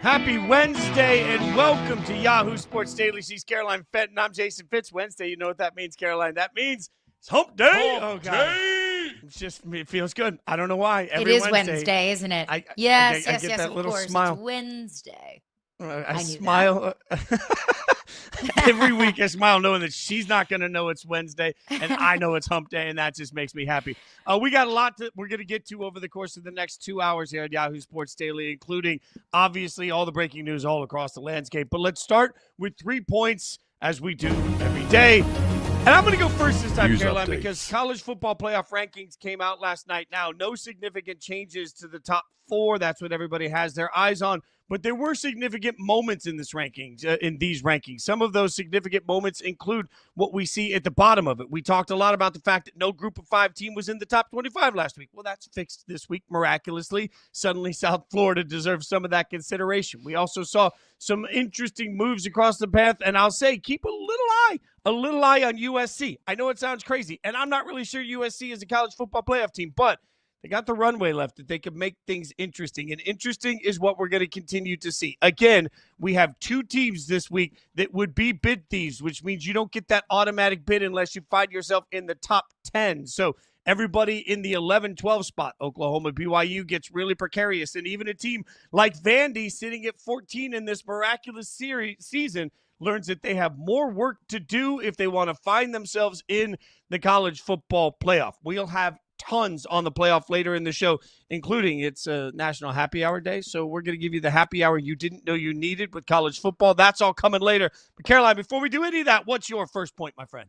Happy Wednesday and welcome to Yahoo Sports Daily. She's Caroline Fenton. I'm Jason Fitz. Wednesday, you know what that means, Caroline? That means it's hump day. Hump day. It feels good. I don't know why. It is Wednesday, isn't it? Yes, I get that of little course. smile. It's Wednesday. I smile every week. I smile knowing that she's not going to know it's Wednesday, and I know it's hump day, and that just makes me happy. We got a lot that we're going to get to over the course of the next 2 hours here at Yahoo Sports Daily, including, obviously, all the breaking news all across the landscape. But let's start with 3 points, as we do every day. And I'm going to go first this time, Caroline, because college football playoff rankings came out last night. Now, no significant changes to the top 4. That's what everybody has their eyes on. But there were significant moments in these rankings. Some of those significant moments include what we see at the bottom of it. We talked a lot about the fact that no Group of 5 team was in the top 25 last week. Well, that's fixed this week miraculously. Suddenly, South Florida deserves some of that consideration. We also saw some interesting moves across the path, and I'll say keep a little eye on USC. I know it sounds crazy, and I'm not really sure USC is a college football playoff team, but they got the runway left that they could make things interesting, and interesting is what we're going to continue to see. Again, we have 2 teams this week that would be bid thieves, which means you don't get that automatic bid unless you find yourself in the top 10. So everybody in the 11-12 spot, Oklahoma, BYU, gets really precarious, and even a team like Vandy sitting at 14 in this miraculous season learns that they have more work to do if they want to find themselves in the college football playoff. We'll have tons on the playoff later in the show, including it's a National Happy Hour Day. So we're going to give you the happy hour you didn't know you needed with college football. That's all coming later. But Caroline, before we do any of that, what's your first point, my friend?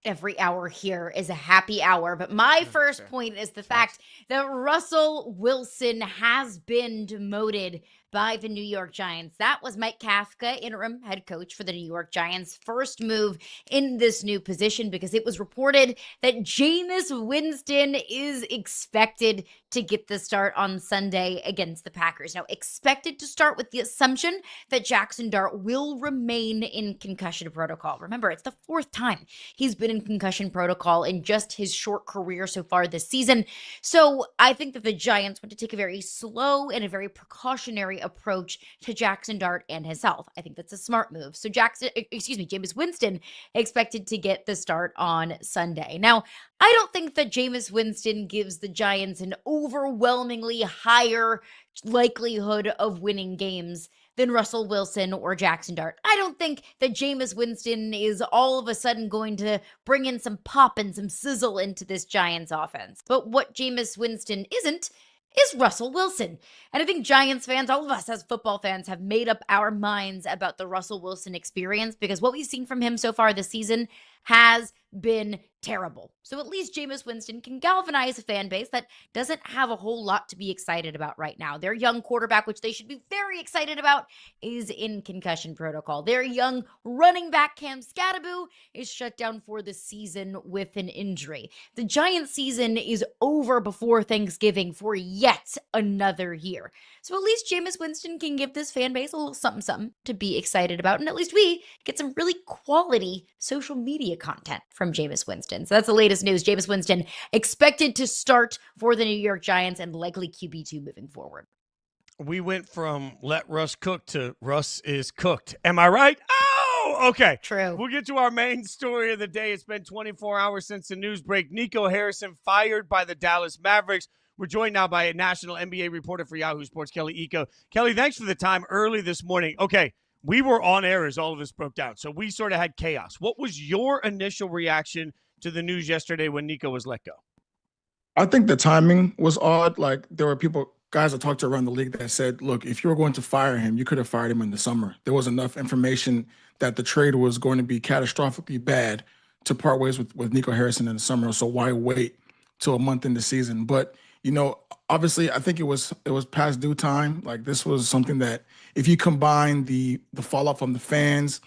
Every hour here is a happy hour. But my first point is the fact that Russell Wilson has been demoted by the New York Giants. That was Mike Kafka, interim head coach for the New York Giants' first move in this new position, because it was reported that JAMEIS Winston is expected to get the start on Sunday against the Packers. Now, expected to start with the assumption that Jackson Dart will remain in concussion protocol. Remember, it's the 4th time he's been in concussion protocol in just his short career so far this season. So I think that the Giants want to take a very slow and a very precautionary approach to Jackson Dart and his health. I think that's a smart move. So JAMEIS Winston expected to get the start on Sunday. Now, I don't think that JAMEIS Winston gives the Giants an overwhelmingly higher likelihood of winning games than Russell Wilson or Jackson Dart. I don't think that JAMEIS Winston is all of a sudden going to bring in some pop and some sizzle into this Giants offense. But what JAMEIS Winston isn't is Russell Wilson. And I think Giants fans, all of us as football fans, have made up our minds about the Russell Wilson experience, because what we've seen from him so far this season has been terrible. So at least JAMEIS Winston can galvanize a fan base that doesn't have a whole lot to be excited about right now. Their young quarterback, which they should be very excited about, is in concussion protocol. Their young running back, Cam Scatterbo, is shut down for the season with an injury. The Giants season is over before Thanksgiving for yet another year. So at least JAMEIS Winston can give this fan base a little something to be excited about, and at least we get some really quality social media content from JAMEIS Winston. So that's the latest news. JAMEIS Winston expected to start for the New York Giants and likely QB2 moving forward. We went from let Russ cook to Russ is cooked. Am I right? Oh, okay. True. We'll get to our main story of the day. It's been 24 hours since the news break. Nico Harrison fired by the Dallas Mavericks. We're joined now by a national NBA reporter for Yahoo Sports, Kelly Iko. Kelly, thanks for the time early this morning. Okay, we were on air as all of this broke down, so we sort of had chaos. What was your initial reaction to the news yesterday when Nico was let go? I think the timing was odd. Like, there were guys I talked to around the league that said, look, if you were going to fire him, you could have fired him in the summer. There was enough information that the trade was going to be catastrophically bad to part ways with Nico Harrison in the summer. So why wait till a month in the season? But obviously, I think it was past due time. Like, this was something that, if you combine the fallout from the fans,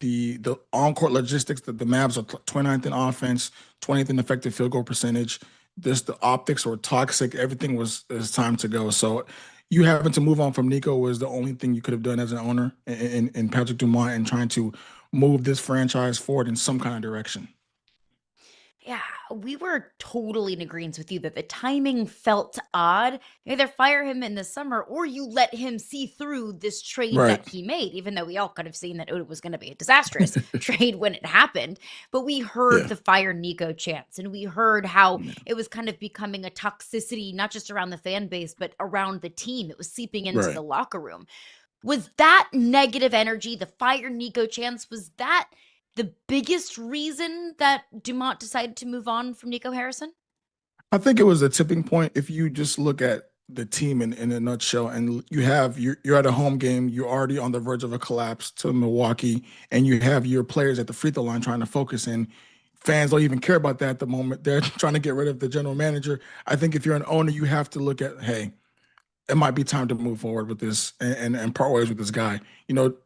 the on-court logistics, that the Mavs are 29th in offense, 20th in effective field goal percentage, the optics were toxic. Everything was time to go. So you having to move on from Nico was the only thing you could have done as an owner in Patrick Dumont, and trying to move this franchise forward in some kind of direction. Yeah, we were totally in agreement with you that the timing felt odd. You either fire him in the summer or you let him see through this trade Right. that he made, even though we all could have seen that it was going to be a disastrous trade when it happened. But we heard Yeah. the fire Nico chants, and we heard how Yeah. it was kind of becoming a toxicity, not just around the fan base, but around the team. It was seeping into Right. the locker room. Was that negative energy, the fire Nico chance, was that the biggest reason that Dumont decided to move on from Nico Harrison? I think it was a tipping point. If you just look at the team in a nutshell, and you're at a home game, you're already on the verge of a collapse to Milwaukee, and you have your players at the free throw line trying to focus, and fans don't even care about that at the moment. They're trying to get rid of the general manager. I think if you're an owner, you have to look at, hey, it might be time to move forward with this and part ways with this guy.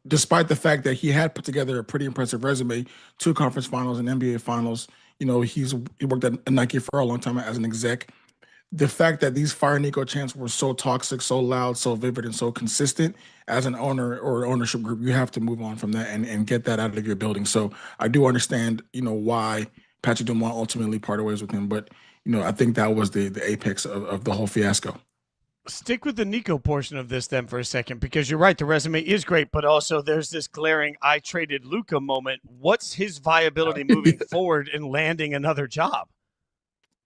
Despite the fact that he had put together a pretty impressive resume, 2 conference finals and NBA finals. He worked at Nike for a long time as an exec. The fact that these Fire Nico chants were so toxic, so loud, so vivid, and so consistent, as an owner or ownership group, you have to move on from that and get that out of your building. So I do understand, why Patrick Dumont ultimately parted ways with him. But, I think that was the apex of the whole fiasco. Stick with the Nico portion of this then for a second, because you're right, the resume is great, but also there's this glaring "I traded Luka" moment. What's his viability moving forward in landing another job?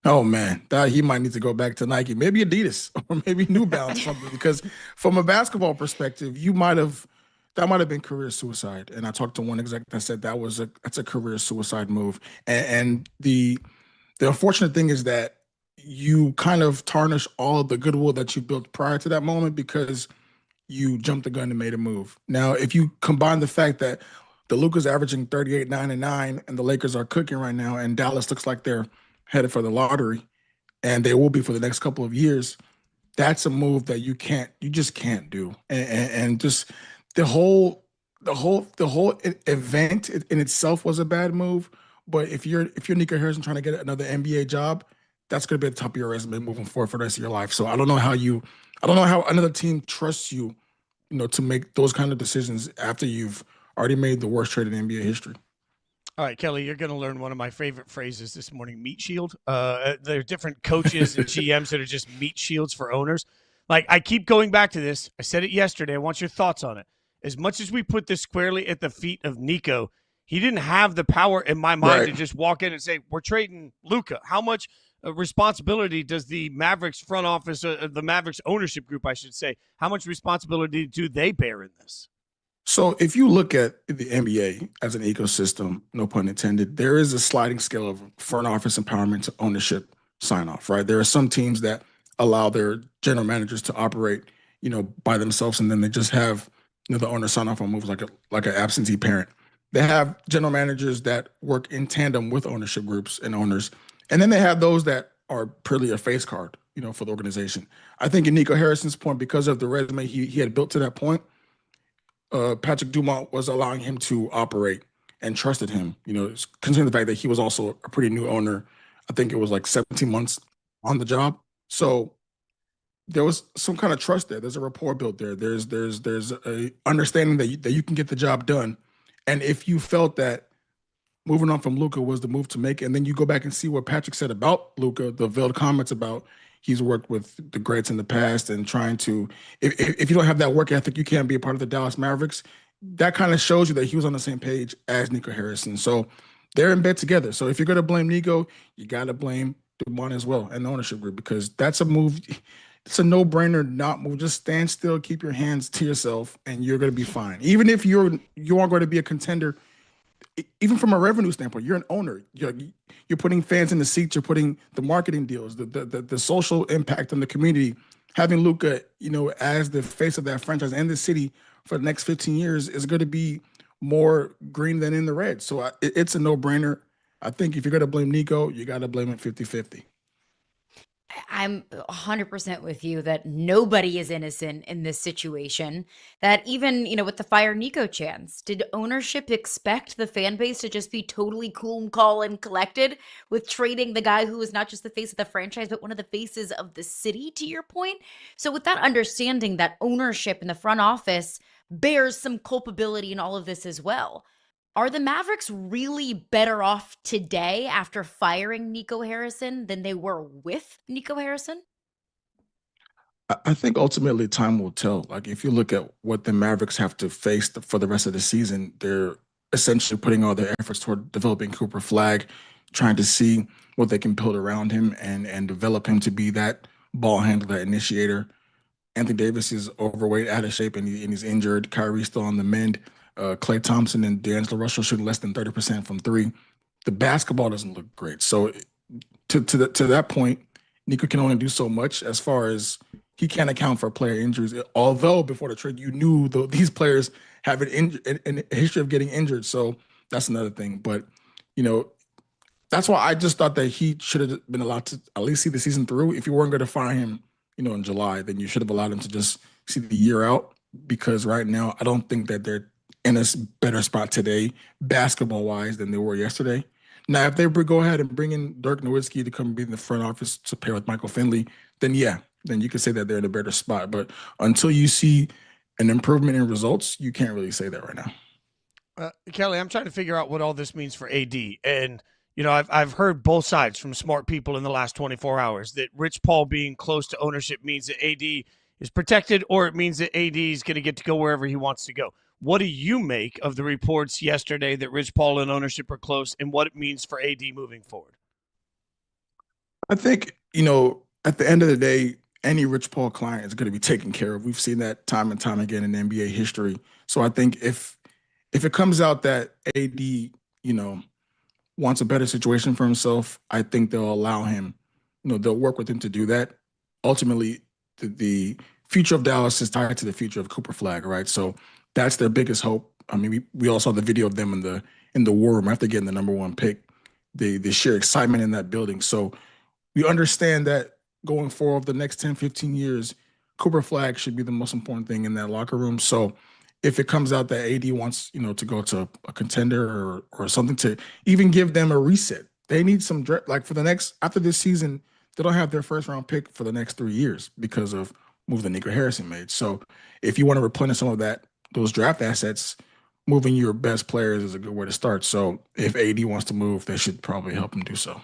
Oh man, that he might need to go back to Nike, maybe Adidas or maybe New Balance, something. Because from a basketball perspective, that might have been career suicide. And I talked to one exec that said that's a career suicide move. And the unfortunate thing is that you kind of tarnish all of the goodwill that you built prior to that moment because you jumped the gun and made a move. Now, if you combine the fact that the Luka's averaging 38, 9, and 9, and the Lakers are cooking right now, and Dallas looks like they're headed for the lottery, and they will be for the next couple of years, that's a move that you just can't do. And just the whole event in itself was a bad move. But if you're Nico Harrison trying to get another NBA job, that's going to be at the top of your resume moving forward for the rest of your life. So I don't know how another team trusts you, to make those kind of decisions after you've already made the worst trade in NBA history. All right, Kelly, you're going to learn one of my favorite phrases this morning, meat shield. There are different coaches and GMs that are just meat shields for owners. Like, I keep going back to this. I said it yesterday. I want your thoughts on it. As much as we put this squarely at the feet of Nico, he didn't have the power in my mind to just walk in and say, we're trading Luka. How much responsibility does the Mavericks front office, the Mavericks ownership group, I should say, how much responsibility do they bear in this? So if you look at the NBA as an ecosystem, no pun intended, there is a sliding scale of front office empowerment to ownership sign off, right? There are some teams that allow their general managers to operate, by themselves, and then they just have, the owner sign off on moves like an absentee parent. They have general managers that work in tandem with ownership groups and owners, and then they have those that are purely a face card, for the organization. I think in Nico Harrison's point, because of the resume he had built to that point, Patrick Dumont was allowing him to operate and trusted him, considering the fact that he was also a pretty new owner. I think it was like 17 months on the job. So there was some kind of trust there. There's a rapport built there. There's a understanding that you can get the job done. And if you felt that moving on from Luka was the move to make, and then you go back and see what Patrick said about Luka, the veiled comments about he's worked with the greats in the past and trying to, if you don't have that work ethic, you can't be a part of the Dallas Mavericks. That kind of shows you that he was on the same page as Nico Harrison. So they're in bed together. So if you're going to blame Nico, you got to blame Dumont as well and the ownership group, because that's a move. It's a no-brainer not move. Just stand still, keep your hands to yourself, and you're going to be fine. Even if you aren't going to be a contender, even from a revenue standpoint, you're an owner. You're putting fans in the seats. You're putting the marketing deals, the social impact on the community. Having Luka, as the face of that franchise and the city for the next 15 years is going to be more green than in the red. So it's a no-brainer. I think if you're going to blame Nico, you got to blame it 50-50. I'm 100% with you that nobody is innocent in this situation. That even, with the fire Nico chance, did ownership expect the fan base to just be totally cool and calm and collected with trading the guy who is not just the face of the franchise, but one of the faces of the city, to your point? So with that understanding that ownership in the front office bears some culpability in all of this as well. Are the Mavericks really better off today after firing Nico Harrison than they were with Nico Harrison? I think ultimately time will tell. Like if you look at what the Mavericks have to face for the rest of the season, they're essentially putting all their efforts toward developing Cooper Flag, trying to see what they can build around him and develop him to be that ball handler, that initiator. Anthony Davis is overweight, out of shape, and he's injured. Kyrie's still on the mend. Klay Thompson and D'Angelo Russell shooting less than 30% from three. The basketball doesn't look great. So to that point, Nico can only do so much as far as he can't account for player injuries. Although before the trade, you knew these players have a history of getting injured. So that's another thing. But, you know, that's why I just thought that he should have been allowed to at least see the season through. If you weren't going to fire him, in July, then you should have allowed him to just see the year out. Because right now, I don't think that they're in a better spot today, basketball-wise, than they were yesterday. Now, if they go ahead and bring in Dirk Nowitzki to come be in the front office to pair with Michael Finley, then yeah, then you could say that they're in a better spot. But until you see an improvement in results, you can't really say that right now. Kelly, I'm trying to figure out what all this means for AD. And, I've heard both sides from smart people in the last 24 hours that Rich Paul being close to ownership means that AD is protected, or it means that AD is going to get to go wherever he wants to go. What do you make of the reports yesterday that Rich Paul and ownership are close, and what it means for AD moving forward? I think, at the end of the day, any Rich Paul client is going to be taken care of. We've seen that time and time again in NBA history. So I think if it comes out that AD, wants a better situation for himself, I think they'll allow him, they'll work with him to do that. Ultimately, the future of Dallas is tied to the future of Cooper Flag, right? So that's their biggest hope. I mean, we all saw the video of them in the war room after getting the number one pick, the sheer excitement in that building. So we understand that going forward the next 10, 15 years, Cooper Flag should be the most important thing in that locker room. So if it comes out that AD wants, to go to a contender or something, to even give them a reset, they need some like for the next, after this season, they don't have their first round pick for the next 3 years because of move that Nico Harrison made. So if you want to replenish some of those draft assets, moving your best players is a good way to start. So if AD wants to move, they should probably help him do so.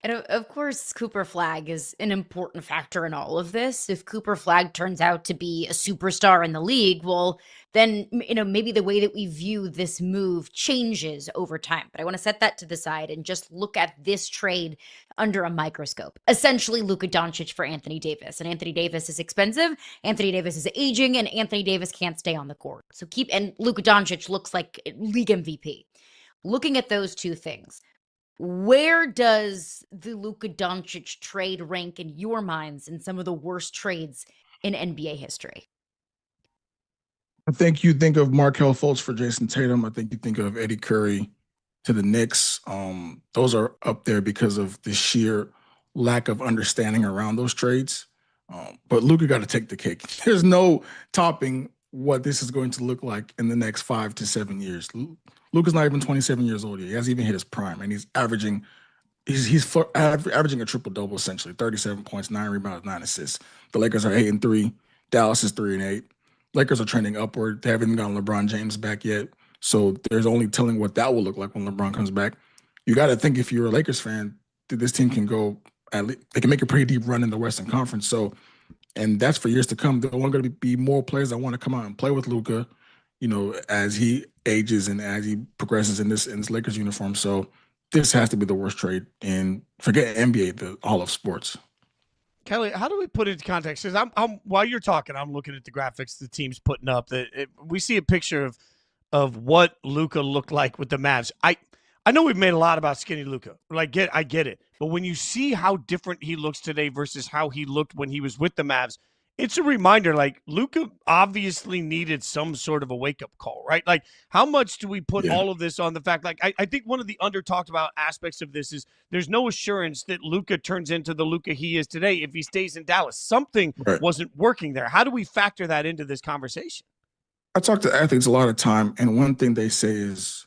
And of course, Cooper Flag is an important factor in all of this. If Cooper Flag turns out to be a superstar in the league, well, then, maybe the way that we view this move changes over time. But I want to set that to the side and just look at this trade under a microscope. Essentially, Luka Doncic for Anthony Davis. And Anthony Davis is expensive, Anthony Davis is aging, and Anthony Davis can't stay on the court. And Luka Doncic looks like league MVP. Looking at those two things, where does the Luka Doncic trade rank in your minds in some of the worst trades in NBA history? I think you think of Markelle Fultz for Jason Tatum. I think you think of Eddie Curry to the Knicks. Those are up there because of the sheer lack of understanding around those trades. But Luka got to take the cake. There's no topping what this is going to look like in the next 5 to 7 years. Luka's not even 27 years old yet. He hasn't even hit his prime, and he's averaging a triple-double, essentially, 37 points, 9 rebounds, 9 assists. The Lakers are 8-3. Dallas is 3-8. Lakers are trending upward. They haven't even gotten LeBron James back yet. So there's only telling what that will look like when LeBron comes back. You got to think, if you're a Lakers fan, that this team can go they can make a pretty deep run in the Western Conference. So, and that's for years to come. There are going to be more players that want to come out and play with Luka, as he ages and as he progresses in this Lakers uniform. So this has to be the worst trade in, forget NBA, the all of sports. Kelly, how do we put it into context? Because I'm while you're talking, I'm looking at the graphics the team's putting up. We see a picture of what Luka looked like with the Mavs. I know we've made a lot about skinny Luka. I get it. But when you see how different he looks today versus how he looked when he was with the Mavs, it's a reminder, Luka obviously needed some sort of a wake-up call, right? How much do we put all of this on the fact, I think one of the under-talked about aspects of this is there's no assurance that Luka turns into the Luka he is today if he stays in Dallas. Something wasn't working there. How do we factor that into this conversation? I talk to athletes a lot of time, and one thing they say is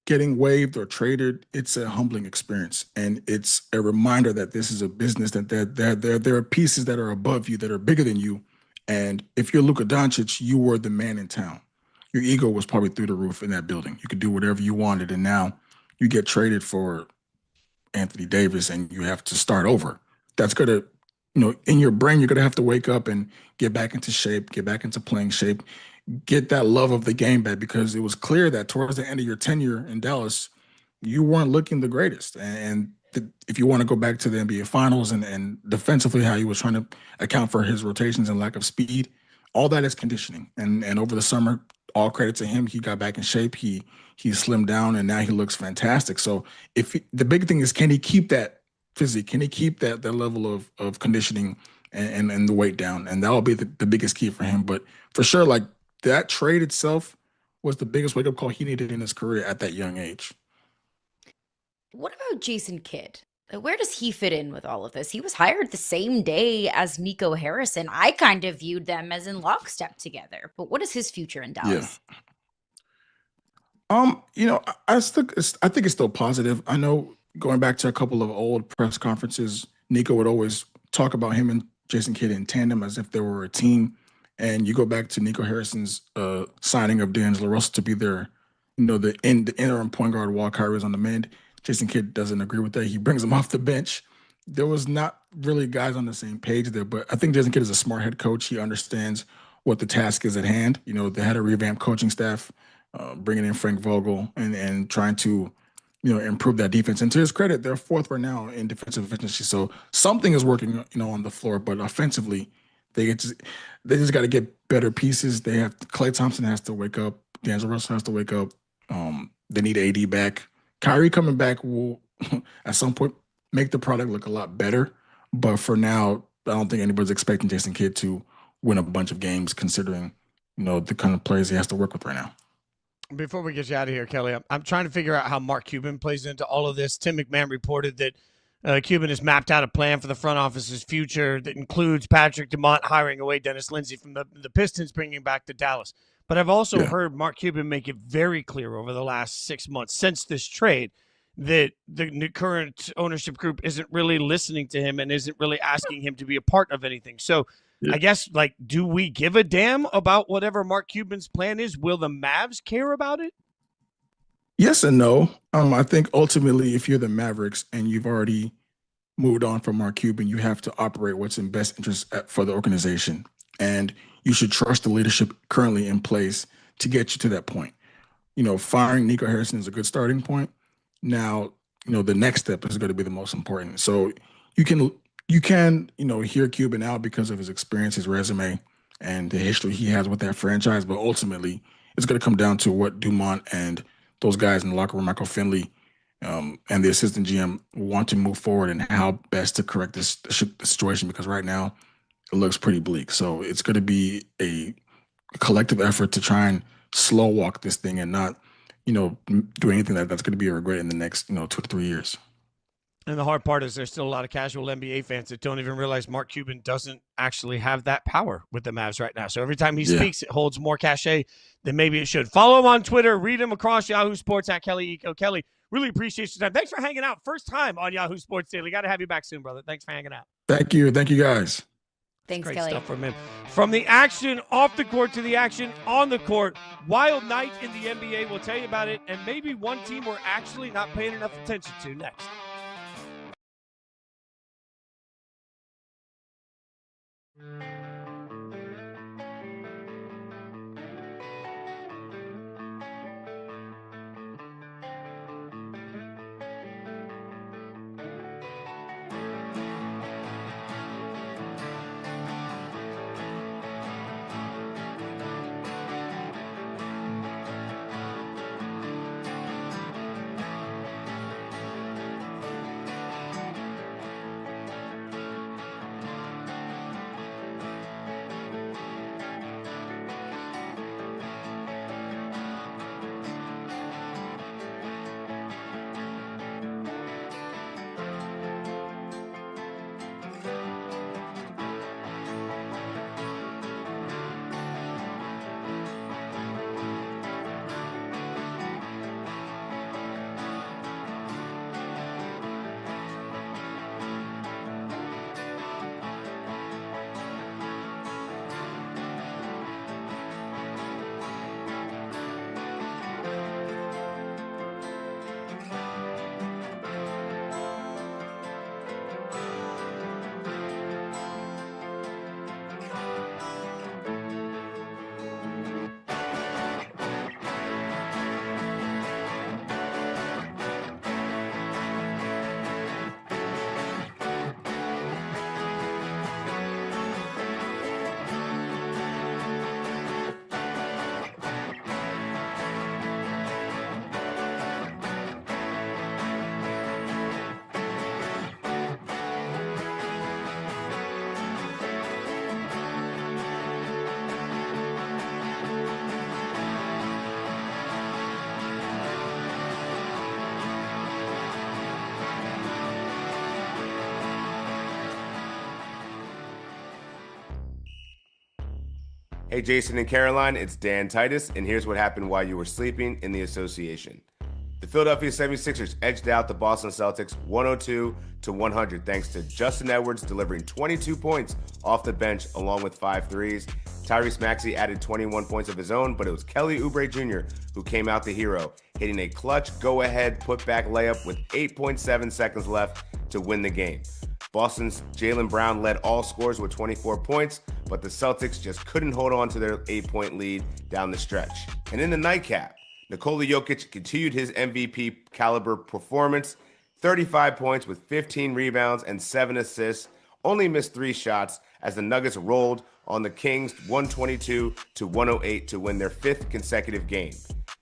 getting waived or traded, it's a humbling experience. And it's a reminder that this is a business, that there are pieces that are above you, that are bigger than you. And if you're Luka Doncic, you were the man in town. your ego was probably through the roof in that building. You could do whatever you wanted, and now you get traded for Anthony Davis and you have to start over. That's going to, in your brain, you're going to have to wake up and get back into shape, get back into playing shape, get that love of the game back, because it was clear that towards the end of your tenure in Dallas, you weren't looking the greatest. And if you want to go back to the NBA Finals and defensively, how he was trying to account for his rotations and lack of speed, all that is conditioning. And over the summer, all credit to him, he got back in shape. He slimmed down, and now he looks fantastic. So the big thing is, can he keep that physique? Can he keep that level of conditioning and the weight down? And that will be the biggest key for him. But for sure, like, that trade itself was the biggest wake-up call he needed in his career at that young age. What about Jason Kidd? Where does he fit in with all of this? He was hired the same day as Nico Harrison. I kind of viewed them as in lockstep together. But what is his future in Dallas? Yeah. I think it's still positive. I know, going back to a couple of old press conferences, Nico would always talk about him and Jason Kidd in tandem as if they were a team. And you go back to Nico Harrison's signing of D'Angelo Russell to be their, the interim point guard while Kyrie was on the mend. Jason Kidd doesn't agree with that. He brings him off the bench. There was not really guys on the same page there, but I think Jason Kidd is a smart head coach. He understands what the task is at hand. They had a revamped coaching staff, bringing in Frank Vogel and trying to, improve that defense. And to his credit, they're fourth right now in defensive efficiency. So something is working, on the floor, but offensively, they just got to get better pieces. Klay Thompson has to wake up. D'Angelo Russell has to wake up. They need AD back. Kyrie coming back will, at some point, make the product look a lot better. But for now, I don't think anybody's expecting Jason Kidd to win a bunch of games, considering, the kind of players he has to work with right now. Before we get you out of here, Kelly, I'm trying to figure out how Mark Cuban plays into all of this. Tim McMahon reported that Cuban has mapped out a plan for the front office's future that includes Patrick Dumont hiring away Dennis Lindsey from the Pistons, bringing back to Dallas. But I've also heard Mark Cuban make it very clear over the last 6 months since this trade that the current ownership group isn't really listening to him and isn't really asking him to be a part of anything. So I guess, do we give a damn about whatever Mark Cuban's plan is? Will the Mavs care about it? Yes and no. I think ultimately, if you're the Mavericks and you've already moved on from Mark Cuban, you have to operate what's in best interest for the organization. And you should trust the leadership currently in place to get you to that point. Firing Nico Harrison is a good starting point. Now, the next step is going to be the most important. So you can hear Cuban out because of his experience, his resume, and the history he has with that franchise. But ultimately, it's going to come down to what Dumont and those guys in the locker room, Michael Finley, and the assistant GM, want to move forward and how best to correct this situation, because right now it looks pretty bleak. So it's going to be a collective effort to try and slow walk this thing and not, do anything that's going to be a regret in the next, 2 to 3 years. And the hard part is there's still a lot of casual NBA fans that don't even realize Mark Cuban doesn't actually have that power with the Mavs right now. So every time he speaks, it holds more cachet than maybe it should. Follow him on Twitter. Read him across Yahoo Sports at Kelly Iko. Kelly, really appreciate your time. Thanks for hanging out. First time on Yahoo Sports Daily. Got to have you back soon, brother. Thanks for hanging out. Thank you. Thank you, guys. Thanks, Great Kelly. stuff from him. From the action off the court to the action on the court, wild night in the NBA. We'll tell you about it, and maybe one team we're actually not paying enough attention to next. Hey, Jason and Caroline, it's Dan Titus, and here's what happened while you were sleeping in the association. The Philadelphia 76ers edged out the Boston Celtics 102-100 thanks to Justin Edwards delivering 22 points off the bench along with 5 threes. Tyrese Maxey added 21 points of his own, but it was Kelly Oubre Jr. who came out the hero, hitting a clutch go-ahead putback layup with 8.7 seconds left to win the game. Boston's Jaylen Brown led all scorers with 24 points, but the Celtics just couldn't hold on to their 8-point lead down the stretch. And in the nightcap, Nikola Jokic continued his MVP caliber performance, 35 points with 15 rebounds and 7 assists, only missed 3 shots as the Nuggets rolled on the Kings 122-108 to win their 5th consecutive game.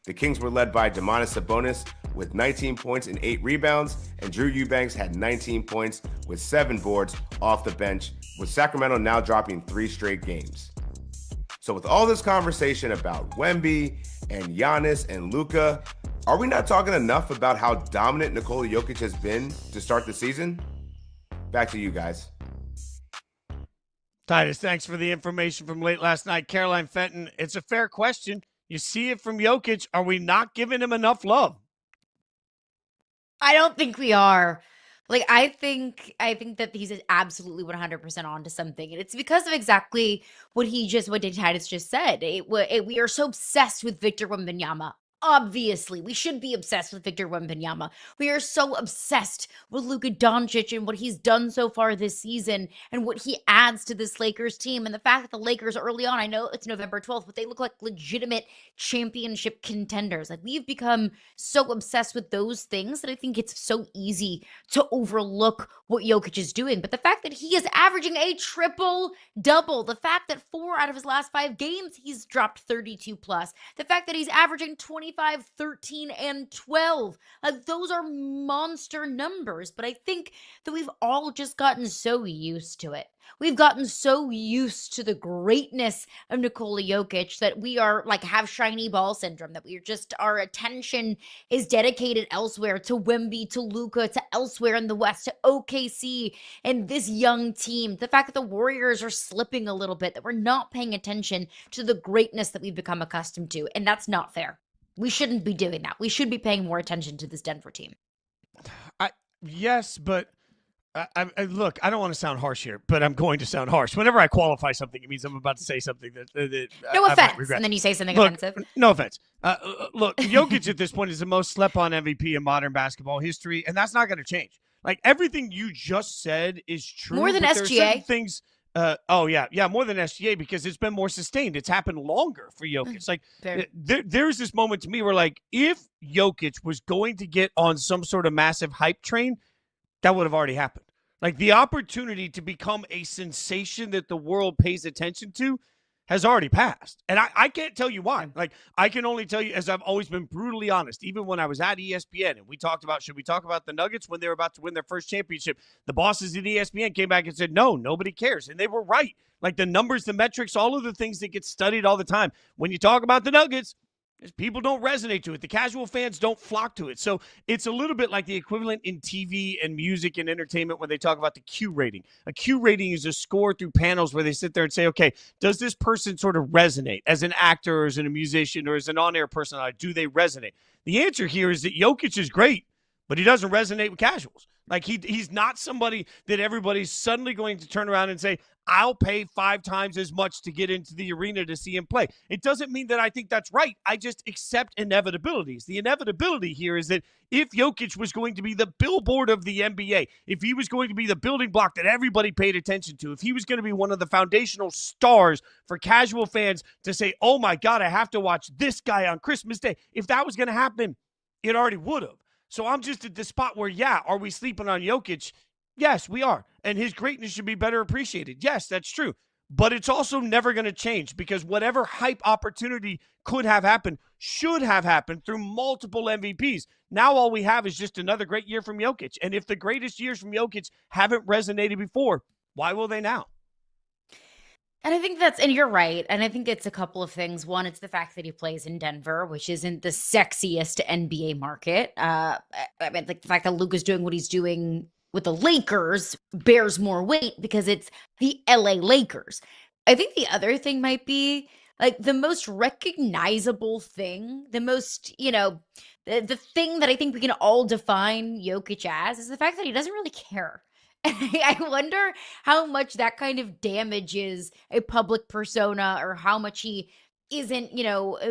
The Kings were led by Domantas Sabonis with 19 points and 8 rebounds, and Drew Eubanks had 19 points with 7 boards off the bench, with Sacramento now dropping 3 straight games. So with all this conversation about Wemby and Giannis and Luka, are we not talking enough about how dominant Nikola Jokic has been to start the season? Back to you guys. Titus, thanks for the information from late last night. Caroline Fenton, it's a fair question. You see it from Jokic. Are we not giving him enough love? I don't think we are. Like, I think that he's absolutely 100% on to something. And it's because of exactly what Titus just said. We are so obsessed with Victor Wembanyama. Obviously, we should be obsessed with Victor Wembanyama. We are so obsessed with Luka Doncic and what he's done so far this season and what he adds to this Lakers team. And the fact that the Lakers early on, I know it's November 12th, but they look like legitimate championship contenders. Like, we've become so obsessed with those things that I think it's so easy to overlook what Jokic is doing. But the fact that he is averaging a triple-double, the fact that 4 out of his last 5 games he's dropped 32 plus, the fact that he's averaging 25, 13, and 12. Like, those are monster numbers, but I think that we've all just gotten so used to it. We've gotten so used to the greatness of Nikola Jokic that we are like have shiny ball syndrome, that our attention is dedicated elsewhere, to Wemby, to Luka, to elsewhere in the West, to OKC and this young team. The fact that the Warriors are slipping a little bit, that we're not paying attention to the greatness that we've become accustomed to. And that's not fair. We shouldn't be doing that. We should be paying more attention to this Denver team. Yes, but look, I don't want to sound harsh here, but I'm going to sound harsh. Whenever I qualify something, it means I'm about to say something that no I offense, might regret. and then you say something offensive. No offense. Look, Jokic at this point is the most slept-on MVP in modern basketball history, and that's not going to change. Like, everything you just said is true. More than SGA. Things. More than SGA, because it's been more sustained. It's happened longer for Jokic. Like, there's this moment to me where, like, if Jokic was going to get on some sort of massive hype train, that would have already happened. Like, the opportunity to become a sensation that the world pays attention to has already passed. And I can't tell you why. Like, I can only tell you, as I've always been brutally honest, even when I was at ESPN and we talked about, should we talk about the Nuggets when they were about to win their first championship? The bosses at ESPN came back and said, no, nobody cares. And they were right. Like, the numbers, the metrics, all of the things that get studied all the time. When you talk about the Nuggets, people don't resonate to it. The casual fans don't flock to it. So it's a little bit like the equivalent in TV and music and entertainment when they talk about the Q rating. A Q rating is a score through panels where they sit there and say, okay, does this person sort of resonate as an actor or as a musician or as an on-air personality? Do they resonate? The answer here is that Jokic is great, but he doesn't resonate with casuals. Like, he's not somebody that everybody's suddenly going to turn around and say, I'll pay 5 times as much to get into the arena to see him play. It doesn't mean that I think that's right. I just accept inevitabilities. The inevitability here is that if Jokic was going to be the billboard of the NBA, if he was going to be the building block that everybody paid attention to, if he was going to be one of the foundational stars for casual fans to say, oh my God, I have to watch this guy on Christmas Day, if that was going to happen, it already would have. So I'm just at the spot where, are we sleeping on Jokic? Yes, we are. And his greatness should be better appreciated. Yes, that's true. But it's also never going to change, because whatever hype opportunity could have happened should have happened through multiple MVPs. Now all we have is just another great year from Jokic. And if the greatest years from Jokic haven't resonated before, why will they now? And I think and you're right. And I think it's a couple of things. One, it's the fact that he plays in Denver, which isn't the sexiest NBA market. I mean, the fact that Luka's doing what he's doing with the Lakers bears more weight because it's the LA Lakers. I think the other thing might be like the most recognizable thing, the most, the thing that I think we can all define Jokic as is the fact that he doesn't really care. And I wonder how much that kind of damages a public persona or how much he isn't,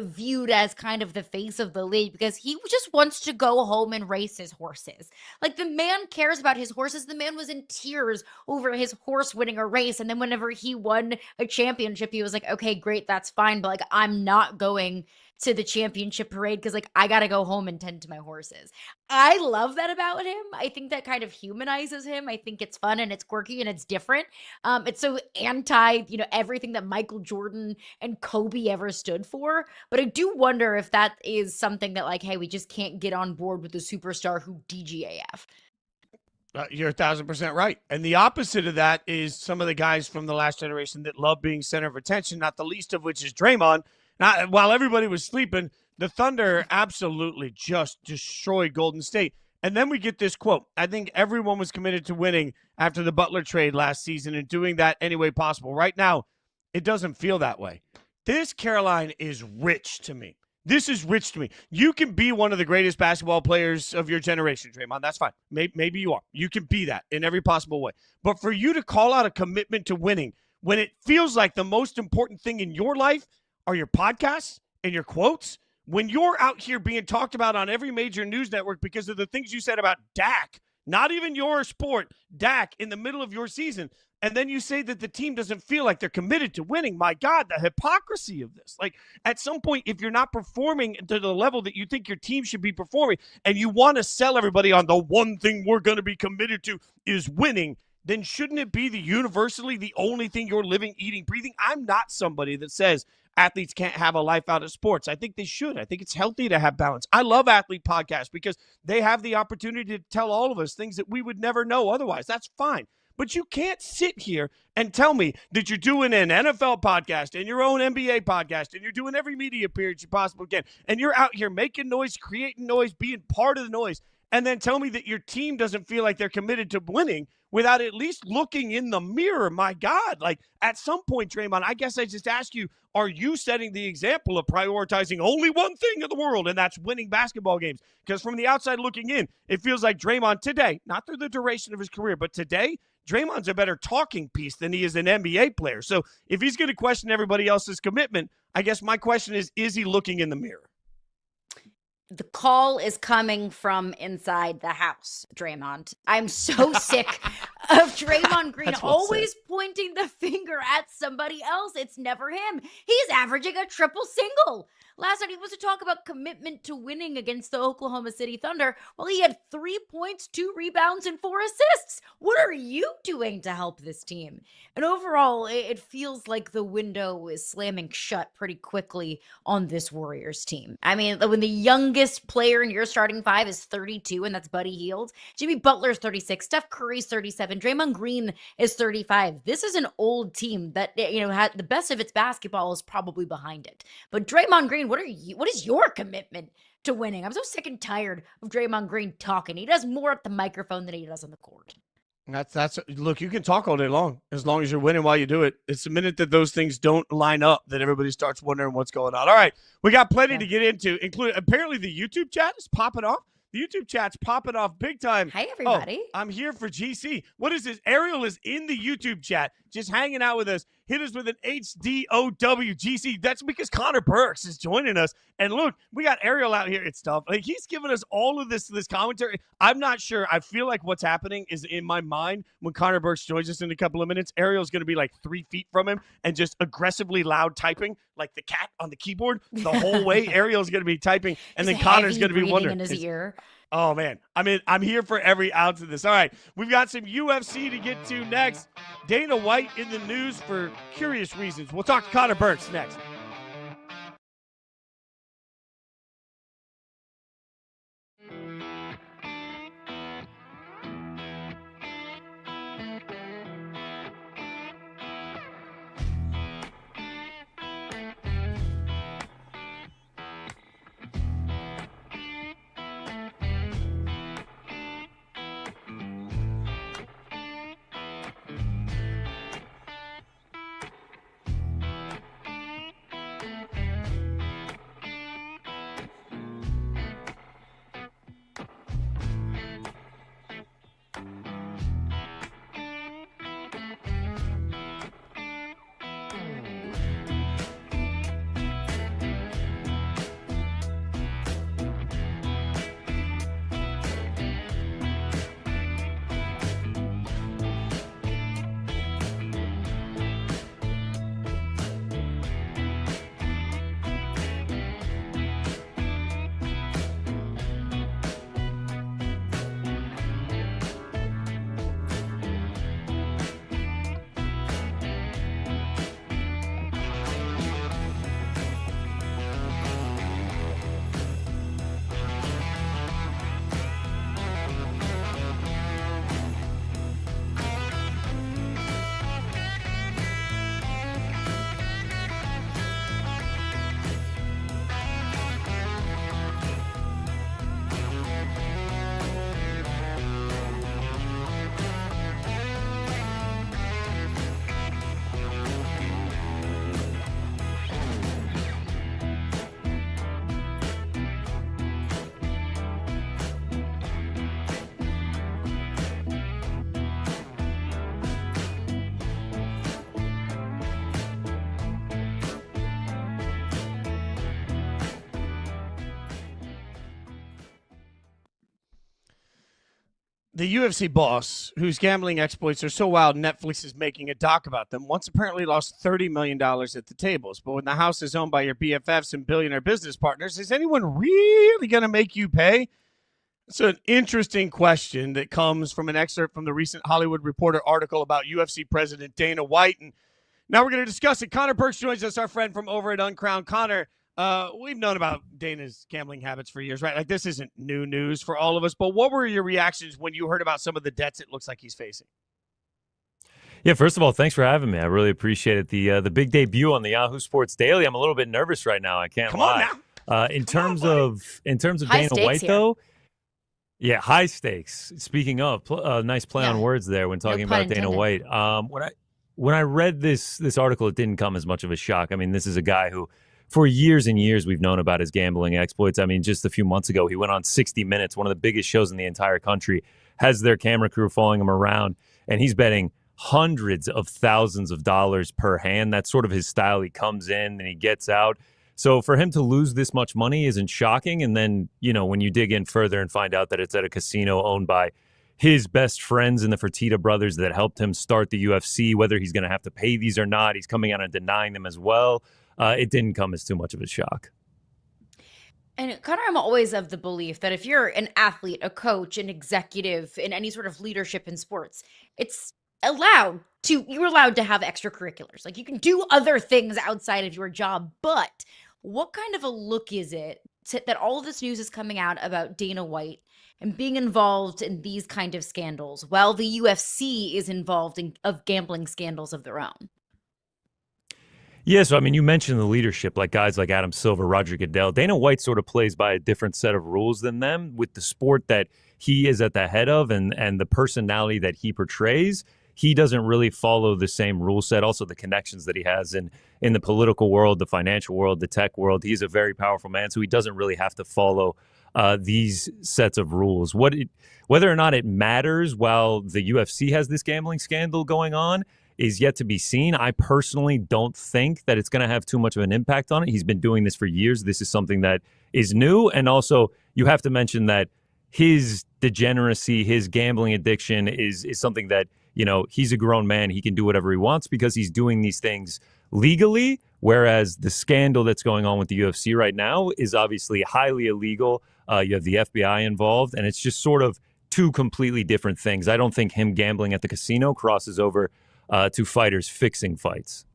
viewed as kind of the face of the league because he just wants to go home and race his horses. Like the man cares about his horses. The man was in tears over his horse winning a race. And then whenever he won a championship, he was like, okay, great, that's fine. But like, I'm not going to the championship parade because like I gotta go home and tend to my horses. I love that about him. I think that kind of humanizes him. I think it's fun and it's quirky and it's different. It's so anti, everything that Michael Jordan and Kobe ever stood for. But I do wonder if that is something that like, hey, we just can't get on board with the superstar who DGAF. You're 1,000% right. And the opposite of that is some of the guys from the last generation that love being center of attention, not the least of which is Draymond. While everybody was sleeping, the Thunder absolutely just destroyed Golden State. And then we get this quote. I think everyone was committed to winning after the Butler trade last season and doing that any way possible. Right now, it doesn't feel that way. This Caroline is rich to me. This is rich to me. You can be one of the greatest basketball players of your generation, Draymond. That's fine. Maybe you are. You can be that in every possible way. But for you to call out a commitment to winning when it feels like the most important thing in your life are your podcasts and your quotes, when you're out here being talked about on every major news network because of the things you said about Dak, not even your sport, Dak, in the middle of your season, and then you say that the team doesn't feel like they're committed to winning. My God, the hypocrisy of this. Like, at some point, if you're not performing to the level that you think your team should be performing, and you want to sell everybody on the one thing we're going to be committed to is winning, then shouldn't it be universally the only thing you're living, eating, breathing? I'm not somebody that says athletes can't have a life out of sports. I think they should. I think it's healthy to have balance. I love athlete podcasts because they have the opportunity to tell all of us things that we would never know otherwise. That's fine. But you can't sit here and tell me that you're doing an NFL podcast and your own NBA podcast and you're doing every media appearance you possibly can. And you're out here making noise, creating noise, being part of the noise. And then tell me that your team doesn't feel like they're committed to winning without at least looking in the mirror. My God, like at some point, Draymond, I guess I just ask you, are you setting the example of prioritizing only one thing in the world, and that's winning basketball games? Because from the outside looking in, it feels like Draymond today, not through the duration of his career, but today, Draymond's a better talking piece than he is an NBA player. So if he's going to question everybody else's commitment, I guess my question is he looking in the mirror? The call is coming from inside the house, Draymond. I'm so sick of Draymond Green always pointing the finger at somebody else. It's never him. He's averaging a triple single. Last night he was to talk about commitment to winning against the Oklahoma City Thunder. Well, he had 3 points, 2 rebounds, and 4 assists. What are you doing to help this team? And overall, it feels like the window is slamming shut pretty quickly on this Warriors team. I mean, when the youngest player in your starting five is 32, and that's Buddy Hield, Jimmy Butler's 36, Steph Curry's 37, Draymond Green is 35. This is an old team that, had the best of its basketball is probably behind it. But Draymond Green, what is your commitment to winning? I'm so sick and tired of Draymond Green talking. He does more at the microphone than he does on the court. Look, you can talk all day long as you're winning while you do it. It's the minute that those things don't line up that everybody starts wondering what's going on. All right, we got plenty to get into, including apparently the YouTube chat is popping off. The YouTube chat's popping off big time. Hi, everybody. Oh, I'm here for GC. What is this? Ariel is in the YouTube chat, just hanging out with us. Hit us with an HDOW GC. That's because Conner Burks is joining us. And look, we got Ariel out here. It's tough. Like, he's giving us all of this commentary. I'm not sure. I feel like what's happening is in my mind when Conner Burks joins us in a couple of minutes, Ariel's going to be like 3 feet from him and just aggressively loud typing like the cat on the keyboard the whole way. Ariel's going to be typing, and then Connor's going to be wondering. In his ear. Oh, man. I mean, I'm here for every ounce of this. All right. We've got some UFC to get to next. Dana White in the news for curious reasons. We'll talk to Conner Burks next. The UFC boss, whose gambling exploits are so wild Netflix is making a doc about them, once apparently lost $30 million at the tables. But when the house is owned by your BFFs and billionaire business partners, is anyone really going to make you pay? It's an interesting question that comes from an excerpt from the recent Hollywood Reporter article about UFC president Dana White. And now we're going to discuss it. Conner Burks joins us, our friend from over at Uncrowned. Conner, we've known about Dana's gambling habits for years, right? Like, this isn't new news for all of us, but what were your reactions when you heard about some of the debts it looks like he's facing? Yeah, first of all, thanks for having me. I really appreciate it. The big debut on the Yahoo Sports Daily. I'm a little bit nervous right now. I can't lie. In terms of Dana White, though, yeah, high stakes. Speaking of, nice play on words there when talking about Dana White. When I read this article, it didn't come as much of a shock. I mean, this is a guy who, for years and years, we've known about his gambling exploits. I mean, just a few months ago, he went on 60 Minutes, one of the biggest shows in the entire country, has their camera crew following him around, and he's betting hundreds of thousands of dollars per hand. That's sort of his style. He comes in and he gets out. So for him to lose this much money isn't shocking. And then, when you dig in further and find out that it's at a casino owned by his best friends and the Fertitta brothers that helped him start the UFC, whether he's going to have to pay these or not, he's coming out and denying them as well. It didn't come as too much of a shock. And Conner, I'm always of the belief that if you're an athlete, a coach, an executive in any sort of leadership in sports, you're allowed to have extracurriculars. Like, you can do other things outside of your job. But what kind of a look is it that all of this news is coming out about Dana White and being involved in these kind of scandals while the UFC is involved in gambling scandals of their own? Yeah, so I mean, you mentioned the leadership, like guys like Adam Silver, Roger Goodell. Dana White sort of plays by a different set of rules than them with the sport that he is at the head of and the personality that he portrays. He doesn't really follow the same rule set. Also, the connections that he has in the political world, the financial world, the tech world. He's a very powerful man, so he doesn't really have to follow these sets of rules. Whether or not it matters while the UFC has this gambling scandal going on is yet to be seen. I personally don't think that it's going to have too much of an impact on it. He's been doing this for years. This is something that is new. And also, you have to mention that his degeneracy, his gambling addiction is something that, he's a grown man. He can do whatever he wants because he's doing these things legally, whereas the scandal that's going on with the UFC right now is obviously highly illegal. You have the FBI involved, and it's just sort of two completely different things. I don't think him gambling at the casino crosses over to fighters fixing fights.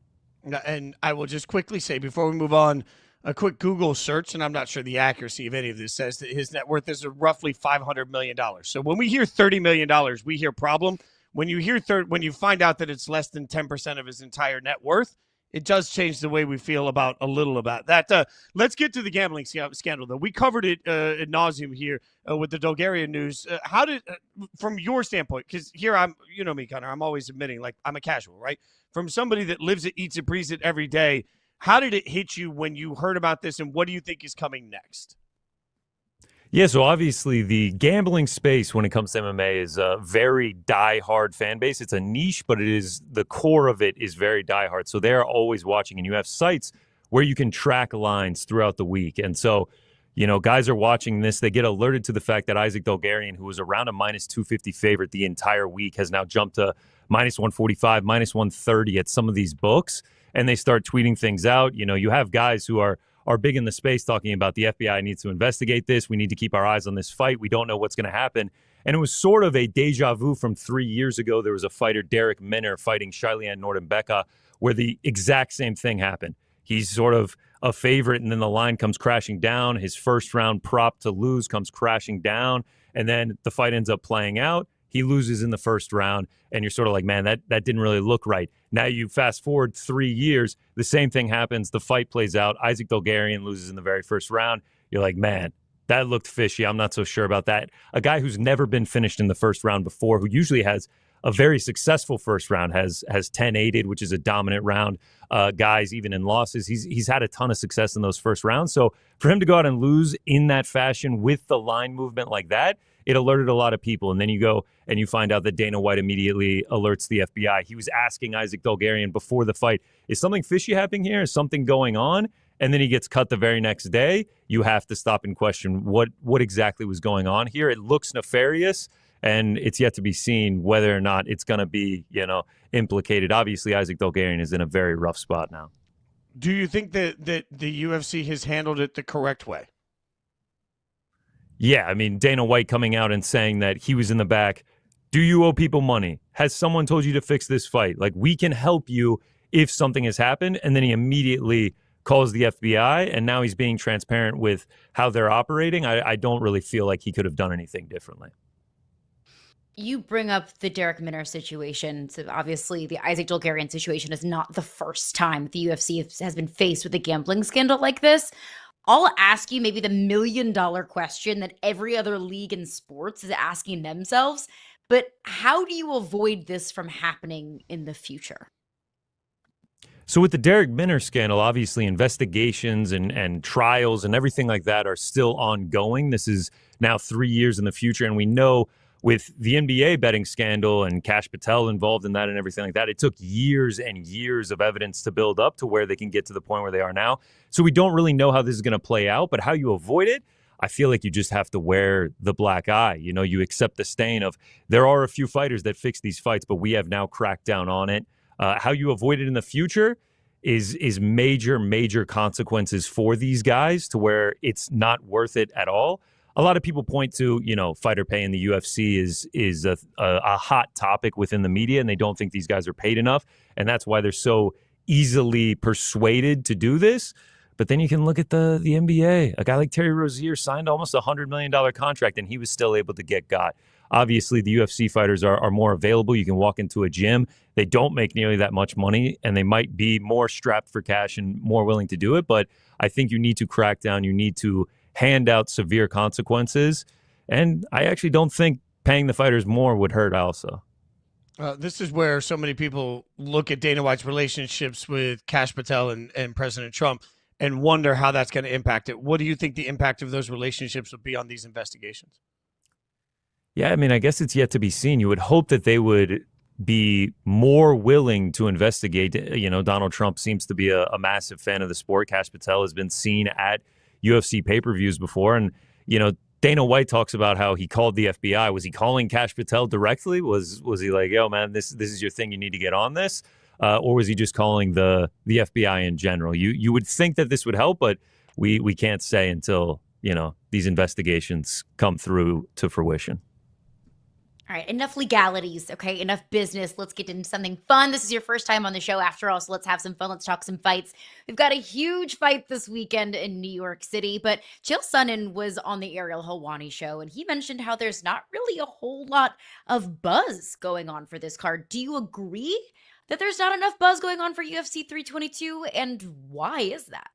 And I will just quickly say, before we move on, a quick Google search, and I'm not sure the accuracy of any of this, says that his net worth is roughly $500 million. So when we hear $30 million, we hear problem. When you find out that it's less than 10% of his entire net worth, it does change the way we feel about that. Let's get to the gambling scandal, though. We covered it ad nauseum here with the Bulgarian news. How did, from your standpoint, because here you know me, Conner, I'm always admitting, like, I'm a casual, right? From somebody that lives it, eats it, breathes it every day, how did it hit you when you heard about this, and what do you think is coming next? Yeah, so obviously the gambling space when it comes to MMA is a very diehard fan base. It's a niche, but the core of it is very diehard. So they're always watching, and you have sites where you can track lines throughout the week. And so, guys are watching this. They get alerted to the fact that Isaac Dolgarian, who was around a minus 250 favorite the entire week, has now jumped to minus 145, minus 130 at some of these books. And they start tweeting things out. You have guys who are big in the space talking about the FBI needs to investigate this. We need to keep our eyes on this fight. We don't know what's going to happen. And it was sort of a deja vu from 3 years ago. There was a fighter, Derek Minner, fighting Shailean Nordembeka, where the exact same thing happened. He's sort of a favorite, and then the line comes crashing down. His first round prop to lose comes crashing down, and then the fight ends up playing out. He loses in the first round, and you're sort of like, man, that didn't really look right. Now you fast forward 3 years, the same thing happens. The fight plays out. Isaac Dolgarian loses in the very first round. You're like, man, that looked fishy. I'm not so sure about that. A guy who's never been finished in the first round before, who usually has a very successful first round, has 10-8'd, which is a dominant round. Guys, even in losses, he's had a ton of success in those first rounds. So for him to go out and lose in that fashion with the line movement like that, it alerted a lot of people. And then you go and you find out that Dana White immediately alerts the FBI. He was asking Isaac Dolgarian before the fight, is something fishy happening here? Is something going on? And then he gets cut the very next day. You have to stop and question what exactly was going on here. It looks nefarious. and it's yet to be seen whether or not it's going to be, implicated. Obviously, Isaac Dolgarian is in a very rough spot now. Do you think that the UFC has handled it the correct way? Yeah, I mean, Dana White coming out and saying that he was in the back. Do you owe people money? Has someone told you to fix this fight? Like, we can help you if something has happened. And then he immediately calls the FBI, and now he's being transparent with how they're operating. I don't really feel like he could have done anything differently. You bring up the Derek Minner situation. So obviously the Isaac Dolgarian situation is not the first time the UFC has been faced with a gambling scandal like this. I'll ask you maybe the $1 million question that every other league in sports is asking themselves, but how do you avoid this from happening in the future? So with the Derek Minner scandal, obviously investigations and trials and everything like that are still ongoing. This is now 3 years in the future, and we know with the NBA betting scandal and Kash Patel involved in that and everything like that, it took years and years of evidence to build up to where they can get to the point where they are now. So we don't really know how this is going to play out, but how you avoid it, I feel like you just have to wear the black eye. You accept the stain of there are a few fighters that fix these fights, but we have now cracked down on it. How you avoid it in the future is major consequences for these guys to where it's not worth it at all. A lot of people point to, fighter pay in the UFC is a hot topic within the media, and they don't think these guys are paid enough. And that's why they're so easily persuaded to do this. But then you can look at the NBA. A guy like Terry Rozier signed almost a $100 million contract, and he was still able to get got. Obviously, the UFC fighters are more available. You can walk into a gym. They don't make nearly that much money, and they might be more strapped for cash and more willing to do it. But I think you need to crack down. You need to hand out severe consequences. And I actually don't think paying the fighters more would hurt also. This is where so many people look at Dana White's relationships with Kash Patel and President Trump and wonder how that's going to impact it. What do you think the impact of those relationships will be on these investigations? Yeah, I mean, I guess it's yet to be seen. You would hope that they would be more willing to investigate. Donald Trump seems to be a massive fan of the sport. Kash Patel has been seen at UFC pay-per-views before. And, Dana White talks about how he called the FBI. Was he calling Kash Patel directly? Was he like, yo, man, this is your thing. You need to get on this. Or was he just calling the FBI in general? You would think that this would help, but we can't say until, these investigations come through to fruition. All right, enough legalities, okay? Enough business. Let's get into something fun. This is your first time on the show after all, so let's have some fun. Let's talk some fights. We've got a huge fight this weekend in New York City, but Chael Sonnen was on the Ariel Helwani show, and he mentioned how there's not really a whole lot of buzz going on for this card. Do you agree that there's not enough buzz going on for UFC 322, and why is that?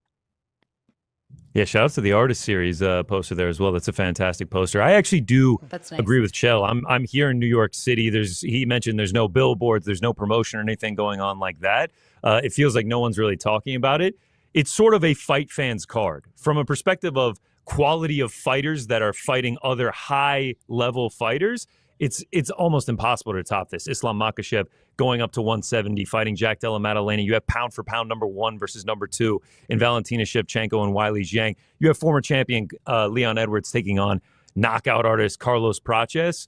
Yeah, shout out to the Artist Series poster there as well. That's a fantastic poster. I actually do agree with Chael. I'm here in New York City. He mentioned there's no billboards, there's no promotion or anything going on like that. It feels like no one's really talking about it. It's sort of a fight fans card from a perspective of quality of fighters that are fighting other high-level fighters. It's almost impossible to top this. Islam Makhachev going up to 170, fighting Jack Della Maddalena. You have pound for pound number 1 versus number 2 in Valentina Shevchenko and Weili Zhang. You have former champion Leon Edwards taking on knockout artist Carlos Praches.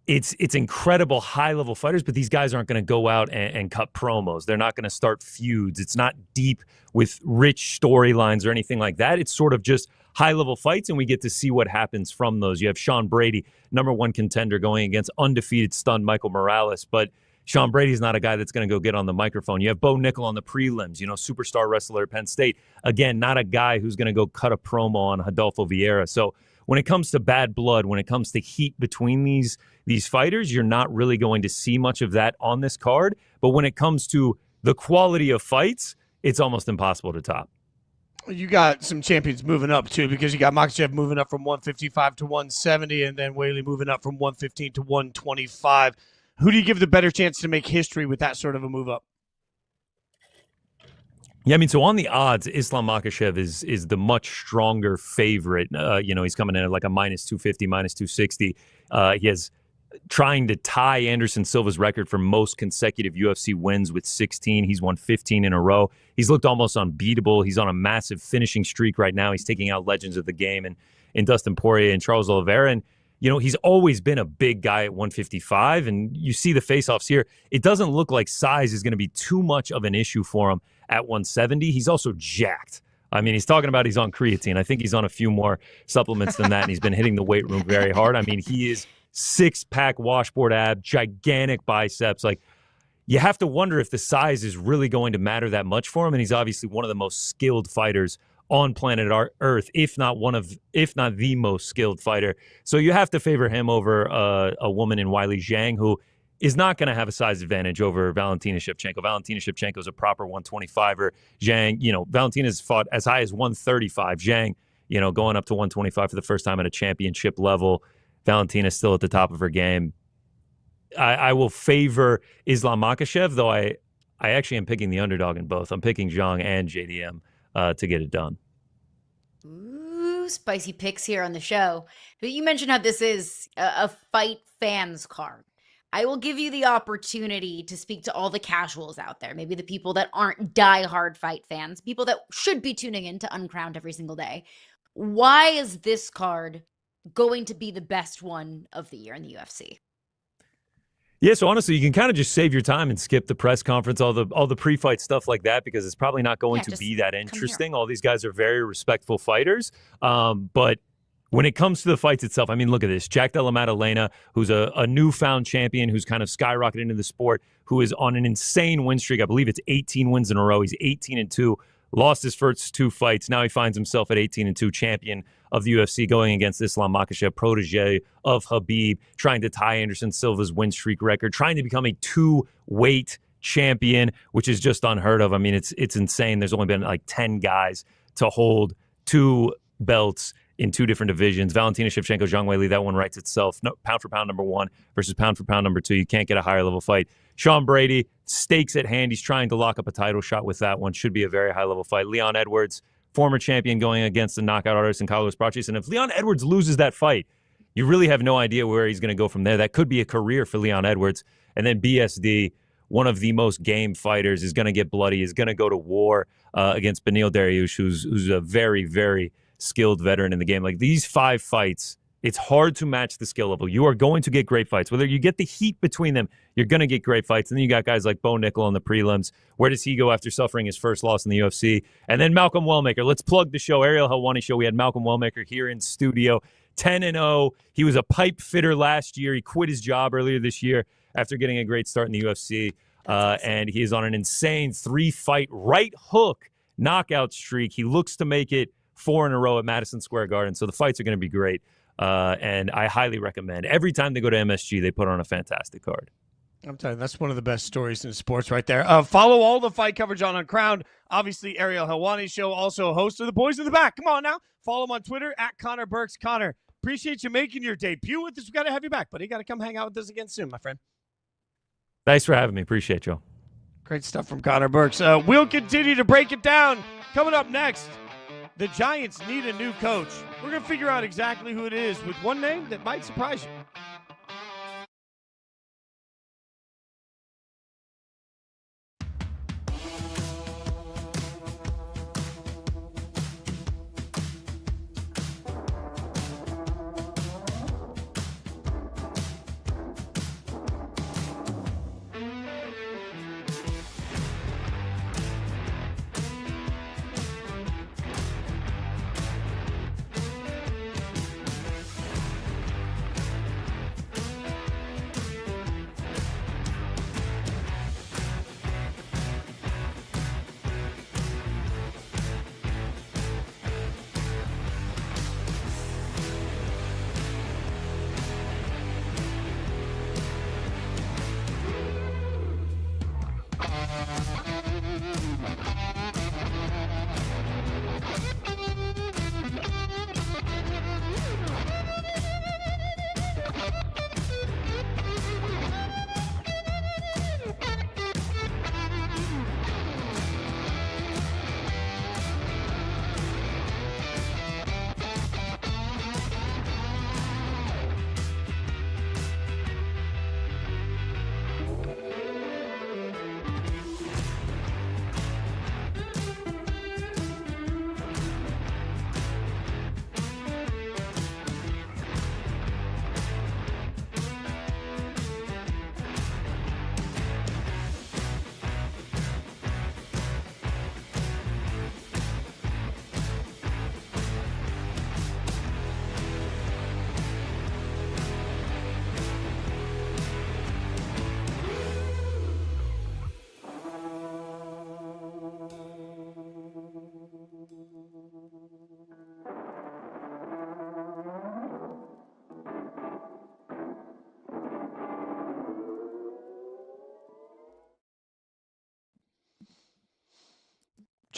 It's incredible high-level fighters, but these guys aren't going to go out and cut promos. They're not going to start feuds. It's not deep with rich storylines or anything like that. It's sort of just high-level fights, and we get to see what happens from those. You have Sean Brady, number 1 contender, going against undefeated stunned Michael Morales, but Sean Brady's not a guy that's going to go get on the microphone. You have Bo Nickel on the prelims, superstar wrestler at Penn State. Again, not a guy who's going to go cut a promo on Rodolfo Vieira. So when it comes to bad blood, when it comes to heat between these fighters, you're not really going to see much of that on this card. But when it comes to the quality of fights, it's almost impossible to top. You got some champions moving up, too, because you got Makhachev moving up from 155 to 170, and then Weili moving up from 115 to 125. Who do you give the better chance to make history with that sort of a move up? Yeah, I mean, so on the odds, Islam Makhachev is the much stronger favorite. He's coming in at like a minus 250, minus 260. He has trying to tie Anderson Silva's record for most consecutive UFC wins with 16. He's won 15 in a row. He's looked almost unbeatable. He's on a massive finishing streak right now. He's taking out legends of the game and in Dustin Poirier and Charles Oliveira. And he's always been a big guy at 155, and you see the faceoffs here. It doesn't look like size is going to be too much of an issue for him at 170. He's also jacked. I mean, he's talking about he's on creatine. I think he's on a few more supplements than that, and he's been hitting the weight room very hard. I mean, he is six-pack washboard ab, gigantic biceps. Like, you have to wonder if the size is really going to matter that much for him, and he's obviously one of the most skilled fighters on planet Earth, if not the most skilled fighter. So you have to favor him over a woman in Weili Zhang, who is not going to have a size advantage over Valentina Shevchenko. Valentina Shevchenko is a proper 125er. Zhang, Valentina's fought as high as 135. Zhang, going up to 125 for the first time at a championship level. Valentina's still at the top of her game. I will favor Islam Makhachev, though I actually am picking the underdog in both. I'm picking Zhang and JDM to get it done. Ooh, spicy picks here on the show. But you mentioned how this is a fight fans card. I will give you the opportunity to speak to all the casuals out there, maybe the people that aren't diehard fight fans, people that should be tuning in to Uncrowned every single day. Why is this card going to be the best one of the year in the UFC? Yeah, so honestly, you can kind of just save your time and skip the press conference, all the pre-fight stuff like that, because it's probably not going to be that interesting. All these guys are very respectful fighters, but when it comes to the fights itself, I mean, look at this. Jack Della Maddalena, who's a newfound champion, who's kind of skyrocketed into the sport, who is on an insane win streak. I believe it's 18 wins in a row. He's 18-2, lost his first two fights. Now he finds himself at 18-2, champion of the UFC, going against Islam Makhachev, protege of Khabib, trying to tie Anderson Silva's win streak record, trying to become a two-weight champion, which is just unheard of. I mean, it's insane. There's only been like 10 guys to hold two belts in two different divisions. Valentina Shevchenko, Zhang Weili, that one writes itself. No, pound for pound number one versus pound for pound number two. You can't get a higher level fight. Sean Brady, stakes at hand. He's trying to lock up a title shot with that one. Should be a very high level fight. Leon Edwards, former champion, going against the knockout artist in Carlos Prates. And if Leon Edwards loses that fight, you really have no idea where he's going to go from there. That could be a career for Leon Edwards. And then BSD, one of the most game fighters, is going to get bloody, is going to go to war against Beneil Dariush, who's a very, very skilled veteran in the game. Like, these 5 fights, it's hard to match the skill level. You are going to get great fights. Whether you get the heat between them, you're going to get great fights. And then you got guys like Bo Nickel in the prelims. Where does he go after suffering his first loss in the UFC? And then Malcolm Wellmaker. Let's plug the show, Ariel Helwani Show. We had Malcolm Wellmaker here in studio, 10-0. He was a pipe fitter last year. He quit his job earlier this year after getting a great start in the UFC. And he is on an insane 3-fight right hook knockout streak. He looks to make it 4 in a row at Madison Square Garden. So the fights are going to be great. And I highly recommend. Every time they go to MSG, they put on a fantastic card. I'm telling you, that's one of the best stories in sports right there. Follow all the fight coverage on Uncrowned. Obviously, Ariel Helwani Show, also host of The Boys in the Back. Come on now. Follow him on Twitter, at Conner Burks. Conner, appreciate you making your debut with us. We got to have you back, buddy. You got to come hang out with us again soon, my friend. Thanks for having me. Appreciate you. Great stuff from Conner Burks. We'll continue to break it down. Coming up next, the Giants need a new coach. We're going to figure out exactly who it is with one name that might surprise you.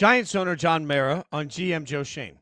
Giants owner John Mara on GM Joe Schoen.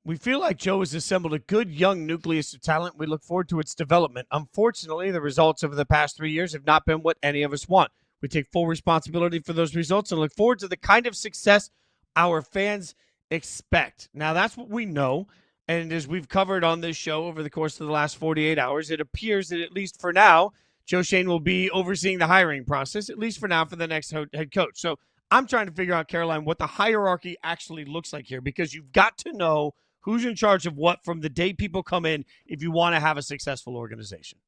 We feel like Joe has assembled a good young nucleus of talent. We look forward to its development. Unfortunately, the results over the past 3 years have not been what any of us want. We take full responsibility for those results and look forward to the kind of success our fans expect. Now, that's what we know. And as we've covered on this show over the course of the last 48 hours, it appears that at least for now, Joe Schoen will be overseeing the hiring process, at least for now, for the next head coach. So I'm trying to figure out, Caroline, what the hierarchy actually looks like here, because you've got to know who's in charge of what from the day people come in if you want to have a successful organization.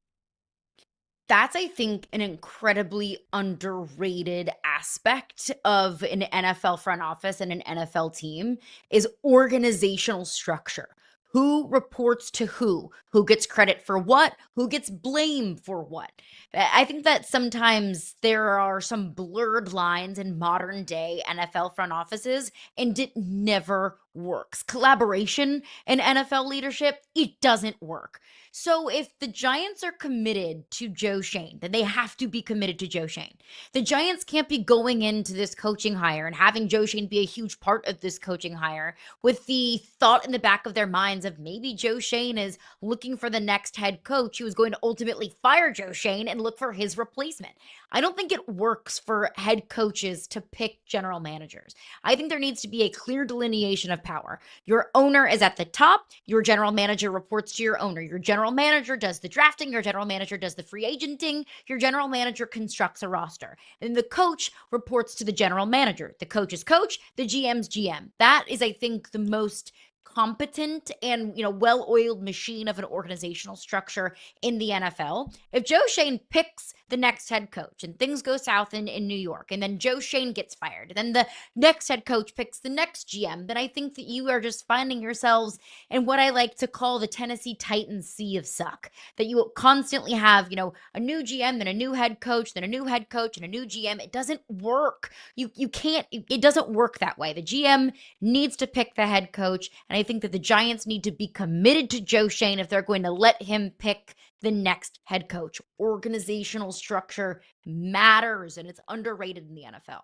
That's, I think, an incredibly underrated aspect of an NFL front office and an NFL team is organizational structure. Who reports to who gets credit for what, who gets blamed for what. I think that sometimes there are some blurred lines in modern day NFL front offices, and it never works. Collaboration in NFL leadership, it doesn't work. So if the Giants are committed to Joe Schoen, then they have to be committed to Joe Schoen. The Giants can't be going into this coaching hire and having Joe Schoen be a huge part of this coaching hire with the thought in the back of their minds of maybe Joe Schoen is looking for the next head coach who is going to ultimately fire Joe Schoen and look for his replacement. I don't think it works for head coaches to pick general managers. I think there needs to be a clear delineation of power. Your owner is at the top. Your general manager reports to your owner. Your general manager does the drafting. Your general manager does the free agenting. Your general manager constructs a roster. And the coach reports to the general manager. The coach is coach. The GM's GM. That is, I think, the most competent and well-oiled machine of an organizational structure in the NFL. If Joe Schoen picks the next head coach and things go south in New York, and then Joe Schoen gets fired, and then the next head coach picks the next GM, then I think that you are just finding yourselves in what I like to call the Tennessee Titans sea of suck. That you constantly have, a new GM, then a new head coach, then a new head coach, and a new GM. It doesn't work. You can't, it doesn't work that way. The GM needs to pick the head coach, and I think that the Giants need to be committed to Joe Schoen if they're going to let him pick the next head coach. Organizational structure matters, and it's underrated in the NFL.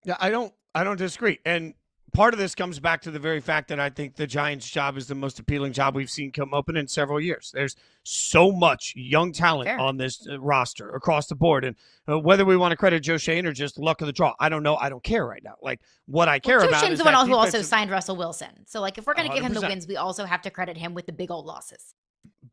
Yeah, I don't disagree. And part of this comes back to the very fact that I think the Giants' job is the most appealing job we've seen come open in several years. There's so much young talent on this roster across the board. And whether we want to credit Joe Schoen or just luck of the draw, I don't know. I don't care right now. Like, what I care about Joe Schoen's is the one who also signed Russell Wilson. So, if we're going to give him the wins, we also have to credit him with the big old losses.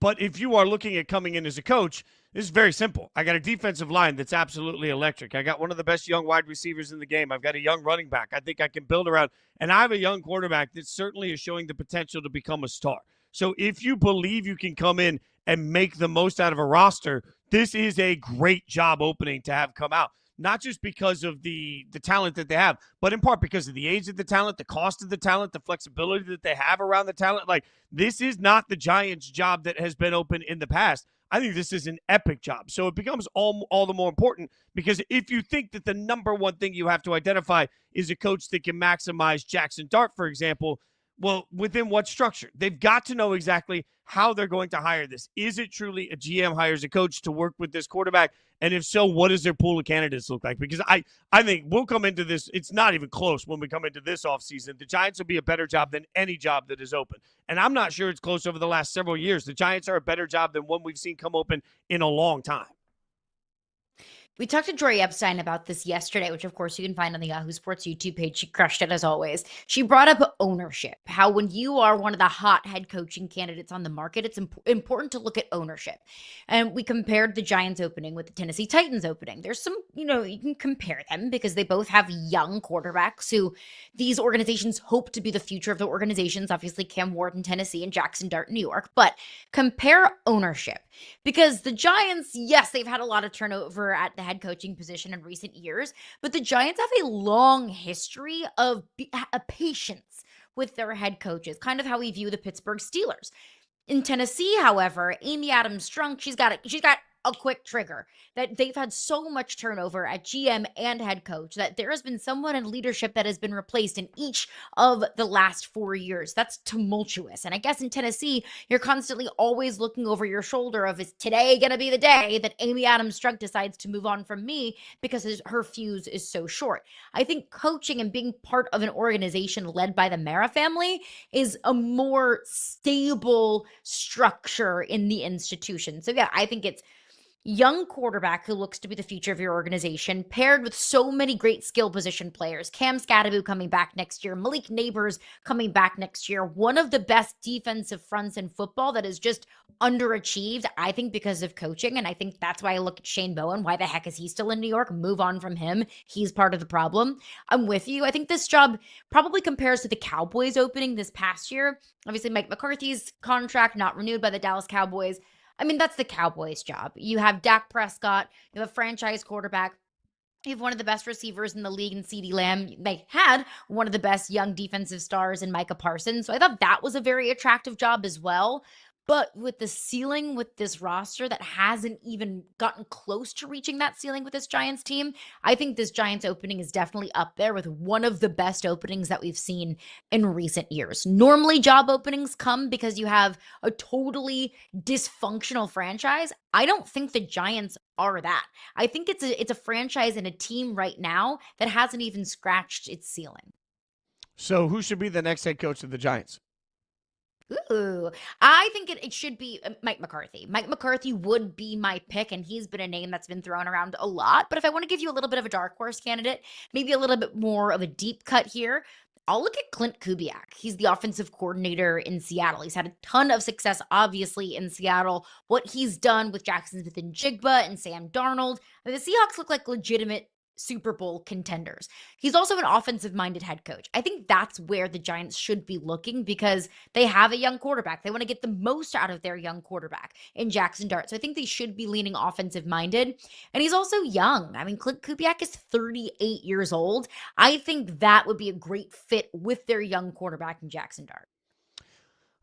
But if you are looking at coming in as a coach, this is very simple. I got a defensive line that's absolutely electric. I got one of the best young wide receivers in the game. I've got a young running back I think I can build around. And I have a young quarterback that certainly is showing the potential to become a star. So if you believe you can come in and make the most out of a roster, this is a great job opening to have come out. Not just because of the talent that they have, but in part because of the age of the talent, the cost of the talent, the flexibility that they have around the talent. Like, this is not the Giants' job that has been open in the past. I think this is an epic job. So it becomes all the more important, because if you think that the number one thing you have to identify is a coach that can maximize Jackson Dart, for example, well, within what structure? They've got to know exactly how they're going to hire this. Is it truly a GM hires a coach to work with this quarterback? And if so, what does their pool of candidates look like? Because I think we'll come into this, it's not even close when we come into this offseason. The Giants will be a better job than any job that is open. And I'm not sure it's close over the last several years. The Giants are a better job than one we've seen come open in a long time. We talked to Jory Epstein about this yesterday, which of course you can find on the Yahoo Sports YouTube page. She crushed it as always. She brought up ownership, how when you are one of the hot head coaching candidates on the market, it's important to look at ownership. And we compared the Giants opening with the Tennessee Titans opening. There's some, you can compare them because they both have young quarterbacks who these organizations hope to be the future of the organizations. Obviously, Cam Ward in Tennessee and Jackson Dart in New York. But compare ownership, because the Giants, yes, they've had a lot of turnover at the head coaching position in recent years, but the Giants have a long history of a patience with their head coaches, kind of how we view the Pittsburgh Steelers. In Tennessee, however, Amy Adams Strunk, she's got a quick trigger, that they've had so much turnover at GM and head coach that there has been someone in leadership that has been replaced in each of the last 4 years. That's tumultuous. And I guess in Tennessee, you're constantly always looking over your shoulder of, is today going to be the day that Amy Adams-Strunk decides to move on from me because her fuse is so short? I think coaching and being part of an organization led by the Mara family is a more stable structure in the institution. So yeah, I think it's young quarterback who looks to be the future of your organization, paired with so many great skill position players. Cam Scadaboo coming back next year, Malik Neighbors coming back next year. One of the best defensive fronts in football that is just underachieved, I think, because of coaching. And I think that's why I look at Shane Bowen. Why the heck is he still in New York? Move on from him. He's part of the problem. I'm with you. I think this job probably compares to the Cowboys opening this past year. Obviously, Mike McCarthy's contract not renewed by the Dallas Cowboys. I mean, that's the Cowboys' job. You have Dak Prescott, you have a franchise quarterback, you have one of the best receivers in the league in CeeDee Lamb. They had one of the best young defensive stars in Micah Parsons. So I thought that was a very attractive job as well. But with the ceiling with this roster that hasn't even gotten close to reaching that ceiling with this Giants team, I think this Giants opening is definitely up there with one of the best openings that we've seen in recent years. Normally, job openings come because you have a totally dysfunctional franchise. I don't think the Giants are that. I think it's a franchise and a team right now that hasn't even scratched its ceiling. So who should be the next head coach of the Giants? Ooh, I think it should be Mike McCarthy. Mike McCarthy would be my pick, and he's been a name that's been thrown around a lot. But if I want to give you a little bit of a dark horse candidate, maybe a little bit more of a deep cut here, I'll look at Clint Kubiak. He's the offensive coordinator in Seattle. He's had a ton of success, obviously, in Seattle. What he's done with Jackson Smith-Njigba and Sam Darnold, I mean, the Seahawks look like legitimate Super Bowl contenders. He's also an offensive-minded head coach. I think that's where the Giants should be looking because they have a young quarterback. They want to get the most out of their young quarterback in Jackson Dart. So I think they should be leaning offensive-minded. And he's also young. I mean, Clint Kubiak is 38 years old. I think that would be a great fit with their young quarterback in Jackson Dart.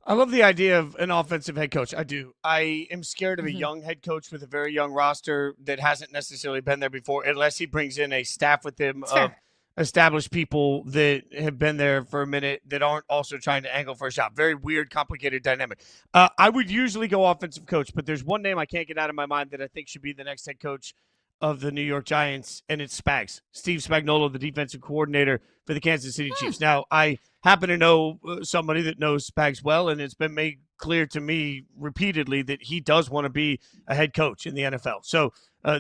I love the idea of an offensive head coach. I do. I am scared of a young head coach with a very young roster that hasn't necessarily been there before, unless he brings in a staff with him of established people that have been there for a minute that aren't also trying to angle for a shot. Very weird, complicated dynamic. I would usually go offensive coach, but there's one name I can't get out of my mind that I think should be the next head coach of the New York Giants, and it's Spags. Steve Spagnuolo, the defensive coordinator for the Kansas City Chiefs. Now, I happen to know somebody that knows Spags well, and it's been made clear to me repeatedly that he does want to be a head coach in the NFL. So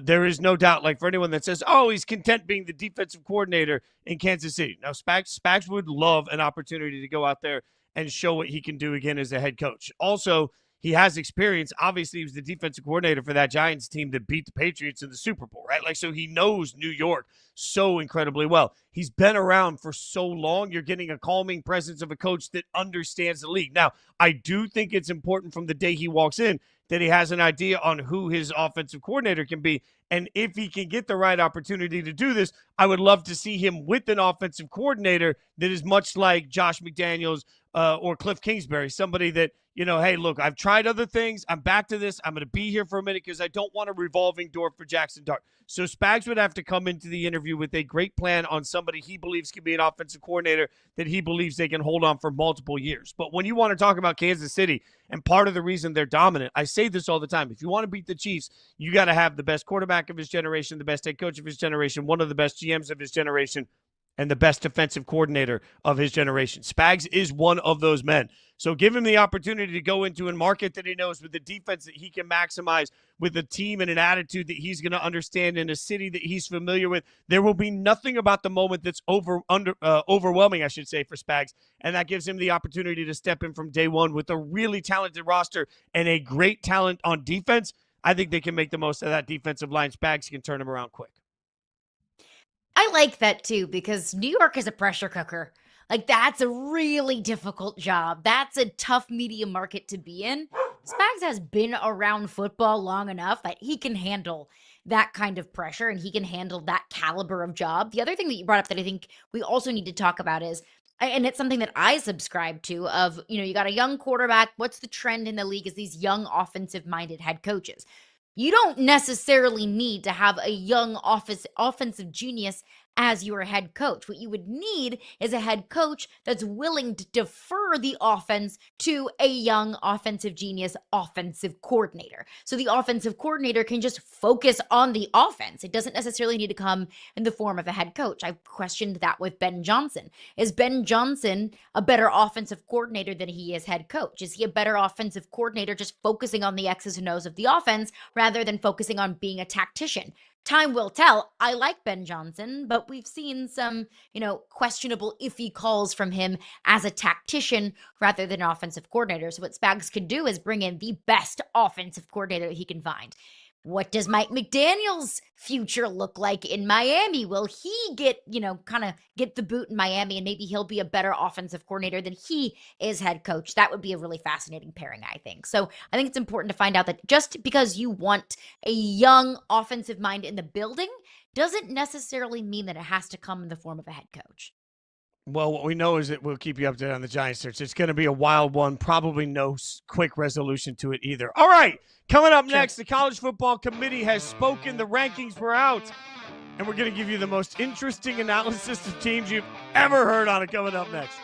there is no doubt, like for anyone that says, oh, he's content being the defensive coordinator in Kansas City. Now, Spags would love an opportunity to go out there and show what he can do again as a head coach. Also, he has experience. Obviously, he was the defensive coordinator for that Giants team that beat the Patriots in the Super Bowl, right? Like, so he knows New York so incredibly well. He's been around for so long. You're getting a calming presence of a coach that understands the league. Now, I do think it's important from the day he walks in that he has an idea on who his offensive coordinator can be. And if he can get the right opportunity to do this, I would love to see him with an offensive coordinator that is much like Josh McDaniels or Cliff Kingsbury, somebody that, you know, hey, look, I've tried other things. I'm back to this. I'm going to be here for a minute because I don't want a revolving door for Jackson Dart. So Spags would have to come into the interview with a great plan on somebody he believes can be an offensive coordinator that he believes they can hold on for multiple years. But when you want to talk about Kansas City, and part of the reason they're dominant, I say this all the time, if you want to beat the Chiefs, you got to have the best quarterback of his generation, the best head coach of his generation, one of the best GMs of his generation, and the best defensive coordinator of his generation. Spags is one of those men. So give him the opportunity to go into a market that he knows with the defense that he can maximize, with a team and an attitude that he's going to understand in a city that he's familiar with. There will be nothing about the moment that's overwhelming, I should say, for Spags. And that gives him the opportunity to step in from day one with a really talented roster and a great talent on defense. I think they can make the most of that defensive line. Spags can turn them around quick. I like that too, because New York is a pressure cooker. Like, that's a really difficult job. That's a tough media market to be in. Spags has been around football long enough that he can handle that kind of pressure and he can handle that caliber of job. The other thing that you brought up that I think we also need to talk about is, and it's something that I subscribe to, of, you know, you got a young quarterback. What's the trend in the league is these young offensive-minded head coaches. You don't necessarily need to have a young offensive genius as your head coach. What you would need is a head coach that's willing to defer the offense to a young offensive genius offensive coordinator. So the offensive coordinator can just focus on the offense. It doesn't necessarily need to come in the form of a head coach. I've questioned that with Ben Johnson. Is Ben Johnson a better offensive coordinator than he is head coach? Is he a better offensive coordinator just focusing on the X's and O's of the offense rather than focusing on being a tactician? Time will tell. I like Ben Johnson, but we've seen some, questionable, iffy calls from him as a tactician rather than an offensive coordinator. So what Spags could do is bring in the best offensive coordinator that he can find. What does Mike McDaniel's future look like in Miami? Will he get, kind of get the boot in Miami, and maybe he'll be a better offensive coordinator than he is head coach? That would be a really fascinating pairing, I think. So I think it's important to find out that just because you want a young offensive mind in the building doesn't necessarily mean that it has to come in the form of a head coach. Well, what we know is that we'll keep you updated on the Giants search. It's going to be a wild one. Probably no quick resolution to it either. All right, coming up next, the College Football Committee has spoken. The rankings were out, and we're going to give you the most interesting analysis of teams you've ever heard on it coming up next.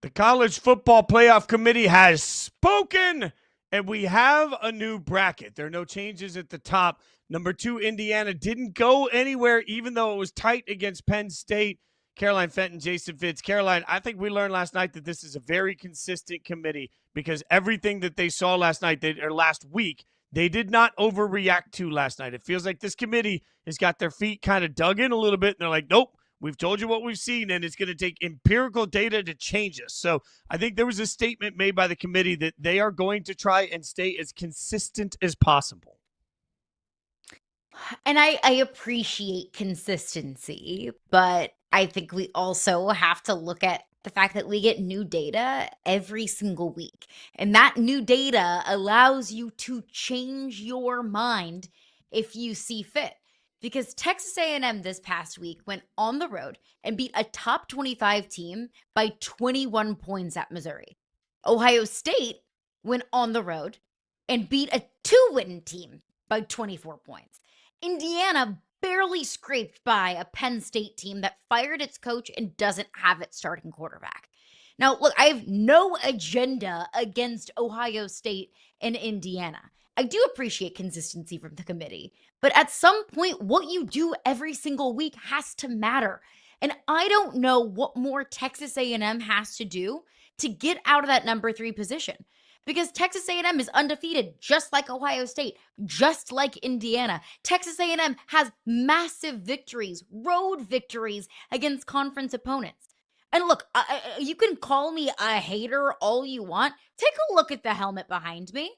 The College Football Playoff Committee has spoken, and we have a new bracket. There are no changes at the top. Number 2, Indiana didn't go anywhere, even though it was tight against Penn State. Caroline Fenton, Jason Fitz. Caroline, I think we learned last night that this is a very consistent committee because everything that they saw last week, they did not overreact to last night. It feels like this committee has got their feet kind of dug in a little bit, and they're like, nope. We've told you what we've seen, and it's going to take empirical data to change us. So I think there was a statement made by the committee that they are going to try and stay as consistent as possible. And I appreciate consistency, but I think we also have to look at the fact that we get new data every single week. And that new data allows you to change your mind if you see fit. Because Texas A&M this past week went on the road and beat a top 25 team by 21 points at Missouri. Ohio State went on the road and beat a 2-win team by 24 points. Indiana barely scraped by a Penn State team that fired its coach and doesn't have its starting quarterback. Now, look, I have no agenda against Ohio State and Indiana. I do appreciate consistency from the committee, but at some point, what you do every single week has to matter. And I don't know what more Texas A&M has to do to get out of that number 3 position. Because Texas A&M is undefeated, just like Ohio State, just like Indiana. Texas A&M has massive victories, road victories against conference opponents. And look, you can call me a hater all you want. Take a look at the helmet behind me.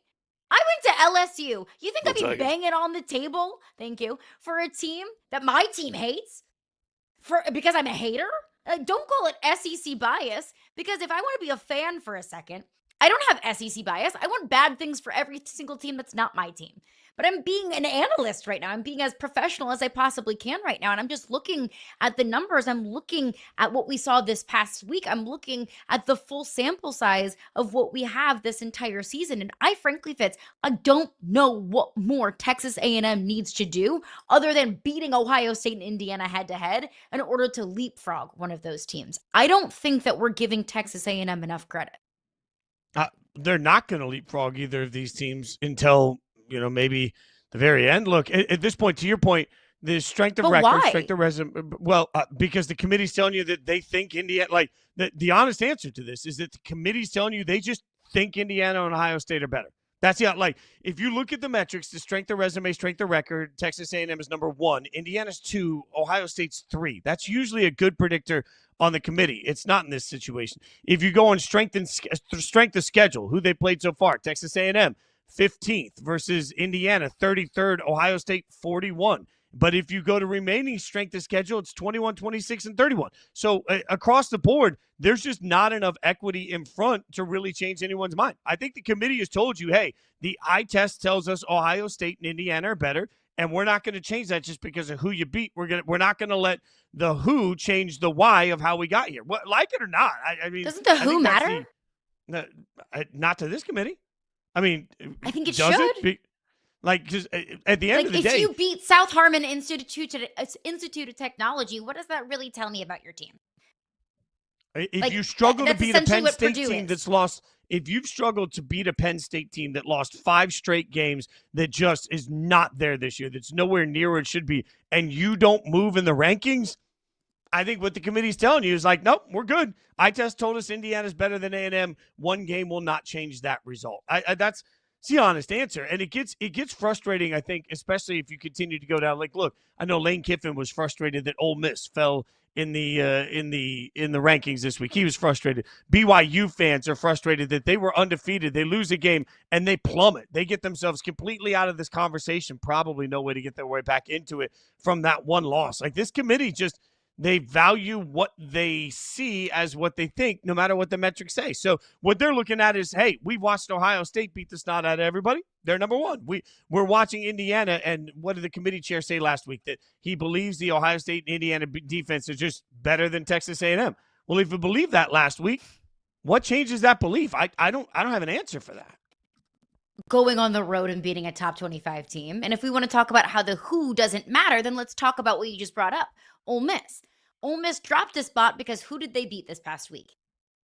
I went to LSU. You think I'd be banging on the table? Thank you. For a team that my team hates? Because I'm a hater? Don't call it SEC bias, because if I want to be a fan for a second, I don't have SEC bias. I want bad things for every single team that's not my team. But I'm being an analyst right now. I'm being as professional as I possibly can right now. And I'm just looking at the numbers. I'm looking at what we saw this past week. I'm looking at the full sample size of what we have this entire season. And I frankly, Fitz, I don't know what more Texas A&M needs to do other than beating Ohio State and Indiana head to head in order to leapfrog one of those teams. I don't think that we're giving Texas A&M enough credit. They're not going to leapfrog either of these teams until, maybe the very end. Look, at this point, to your point, the strength of record, strength of resume. Well, because the committee's telling you that they think Indiana, like the honest answer to this is that the committee's telling you they just think Indiana and Ohio State are better. That's if you look at the metrics, the strength of resume, strength of record, Texas A&M is number 1, Indiana's 2, Ohio State's 3. That's usually a good predictor on the committee. It's not in this situation. If you go on strength of schedule, who they played so far, Texas A&M 15th versus Indiana 33rd, Ohio State 41. But if you go to remaining strength of schedule, it's 21, 26, and 31. So across the board, there's just not enough equity in front to really change anyone's mind. I think the committee has told you, hey, the eye test tells us Ohio State and Indiana are better, and we're not going to change that just because of who you beat. We're not going to let the who change the why of how we got here. Like it or not. I mean, doesn't the who matter? Not to this committee. I mean, I think it does should. It? Because at the end of the day, if you beat South Harmon Institute of Technology, what does that really tell me about your team? If you struggle to beat a Penn State team that's lost, if you've struggled to beat a Penn State team that lost 5 straight games, that just is not there this year, that's nowhere near where it should be, and you don't move in the rankings, I think what the committee's telling you is nope, we're good. Eye test told us Indiana's better than A&M. One game will not change that result. That's the honest answer. And it gets frustrating, I think, especially if you continue to go down. Look, I know Lane Kiffin was frustrated that Ole Miss fell in the rankings this week. He was frustrated. BYU fans are frustrated that they were undefeated. They lose a game and they plummet. They get themselves completely out of this conversation. Probably no way to get their way back into it from that one loss. This committee just, they value what they see as what they think, no matter what the metrics say. So what they're looking at is, hey, we've watched Ohio State beat the snot out of everybody. They're number 1. We're watching Indiana, and what did the committee chair say last week? That he believes the Ohio State and Indiana defense is just better than Texas A&M. Well, if you believe that last week, what changes that belief? I don't have an answer for that. Going on the road and beating a top 25 team. And if we want to talk about how the who doesn't matter, then let's talk about what you just brought up. Ole Miss. Ole Miss dropped a spot because who did they beat this past week?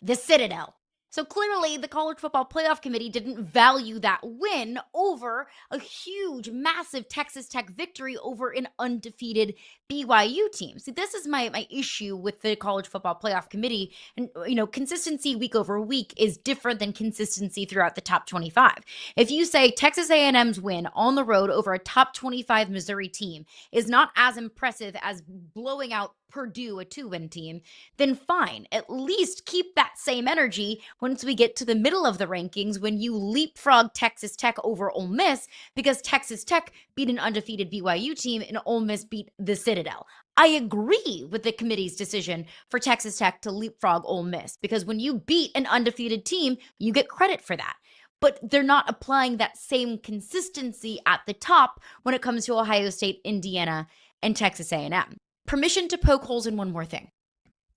The Citadel. So clearly the College Football Playoff Committee didn't value that win over a huge, massive Texas Tech victory over an undefeated BYU team. See, this is my issue with the College Football Playoff Committee. And, consistency week over week is different than consistency throughout the top 25. If you say Texas A&M's win on the road over a top 25 Missouri team is not as impressive as blowing out Purdue, a 2-win team, then fine. At least keep that same energy once we get to the middle of the rankings when you leapfrog Texas Tech over Ole Miss, because Texas Tech beat an undefeated BYU team and Ole Miss beat the Citadel. I agree with the committee's decision for Texas Tech to leapfrog Ole Miss, because when you beat an undefeated team, you get credit for that. But they're not applying that same consistency at the top when it comes to Ohio State, Indiana, and Texas A&M. Permission to poke holes in one more thing.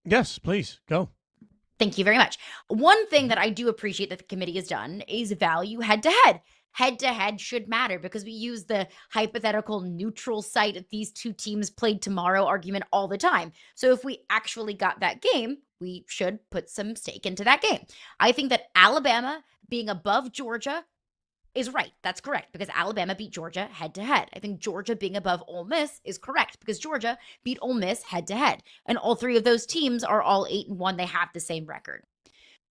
Yes, please, go. Thank you very much. One thing that I do appreciate that the committee has done is value head-to-head. Head-to-head should matter because we use the hypothetical neutral site if these two teams played tomorrow argument all the time. So if we actually got that game, we should put some stake into that game. I think that Alabama being above Georgia is right. That's correct, because Alabama beat Georgia head-to-head. I think Georgia being above Ole Miss is correct because Georgia beat Ole Miss head-to-head. And all three of those teams are all 8-1. They have the same record.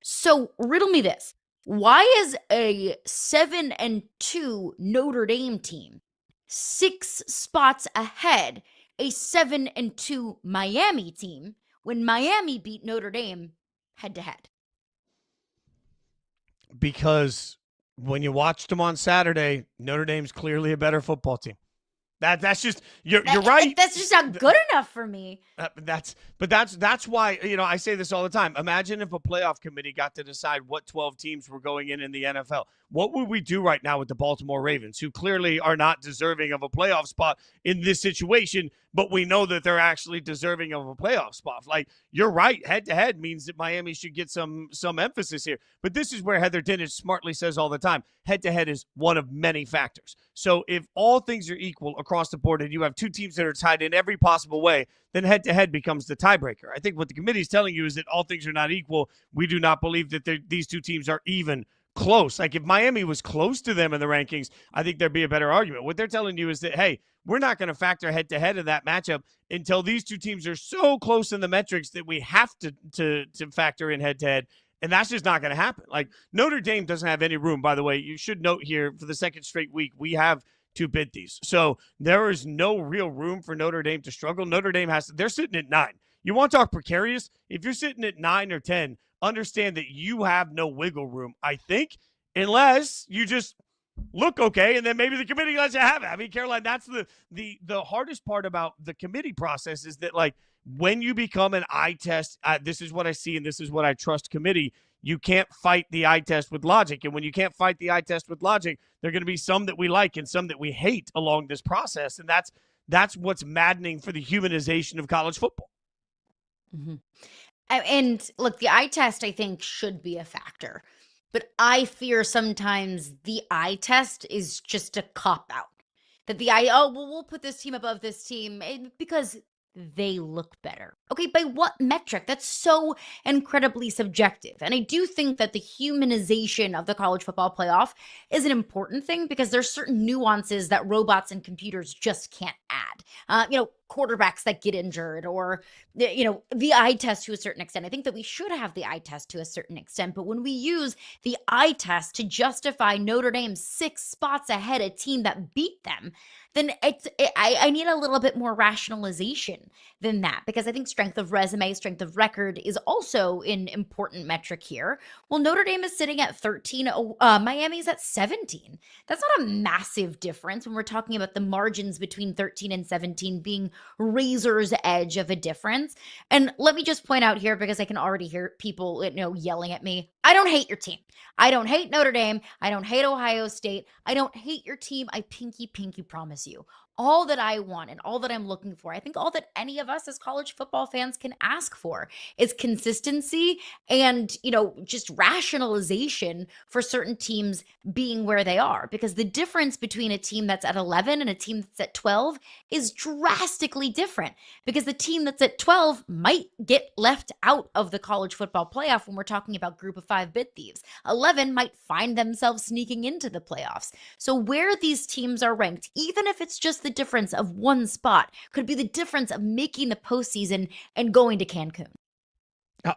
So riddle me this. Why is a 7-2 Notre Dame team 6 spots ahead a 7-2 Miami team when Miami beat Notre Dame head-to-head? Because when you watched them on Saturday, Notre Dame's clearly a better football team. That's just you're right. That's just not good enough for me. That's why, I say this all the time. Imagine if a playoff committee got to decide what 12 teams were going in the NFL. What would we do right now with the Baltimore Ravens, who clearly are not deserving of a playoff spot in this situation, but we know that they're actually deserving of a playoff spot? Like, you're right. Head-to-head means that Miami should get some emphasis here. But this is where Heather Dinich smartly says all the time, head-to-head is one of many factors. So if all things are equal across the board and you have two teams that are tied in every possible way, then head-to-head becomes the tiebreaker. I think what the committee is telling you is that all things are not equal. We do not believe that these two teams are even close. Like, if Miami was close to them in the rankings, I think there'd be a better argument. What they're telling you is that, hey, we're not going to factor head-to-head in that matchup until these two teams are so close in the metrics that we have to factor in head-to-head. And that's just not going to happen. Like, Notre Dame doesn't have any room. By the way, you should note here, for the second straight week, we have to bid these. So there is no real room for Notre Dame to struggle. Notre Dame they're sitting at 9. You want to talk precarious? If you're sitting at 9 or 10, understand that you have no wiggle room, I think, unless you just look okay, and then maybe the committee lets you have it. I mean, Caroline, that's the hardest part about the committee process is that, like, when you become an eye test, this is what I see and this is what I trust committee, you can't fight the eye test with logic. And when you can't fight the eye test with logic, there are going to be some that we like and some that we hate along this process. And that's what's maddening for the humanization of college football. Mm-hmm. And look, the eye test, I think, should be a factor. But I fear sometimes the eye test is just a cop-out. That we'll put this team above this team because they look better. Okay, by what metric? That's so incredibly subjective. And I do think that the humanization of the college football playoff is an important thing because there's certain nuances that robots and computers just can't add. Quarterbacks that get injured or, the eye test to a certain extent. I think that we should have the eye test to a certain extent. But when we use the eye test to justify Notre Dame 6 spots ahead a team that beat them, then I need a little bit more rationalization than that, because I think strength of resume, strength of record is also an important metric here. Well, Notre Dame is sitting at 13. Miami's at 17. That's not a massive difference when we're talking about the margins between 13 and 17 being razor's edge of a difference. And let me just point out here, because I can already hear people, yelling at me. I don't hate your team. I don't hate Notre Dame. I don't hate Ohio State. I don't hate your team. I pinky promise you. All that I want and all that I'm looking for, I think all that any of us as college football fans can ask for is consistency and, just rationalization for certain teams being where they are. Because the difference between a team that's at 11 and a team that's at 12 is drastically different. Because the team that's at 12 might get left out of the college football playoff when we're talking about group of 5 bid thieves. 11 might find themselves sneaking into the playoffs. So where these teams are ranked, even if it's just the difference of one spot, could be the difference of making the postseason and going to Cancun.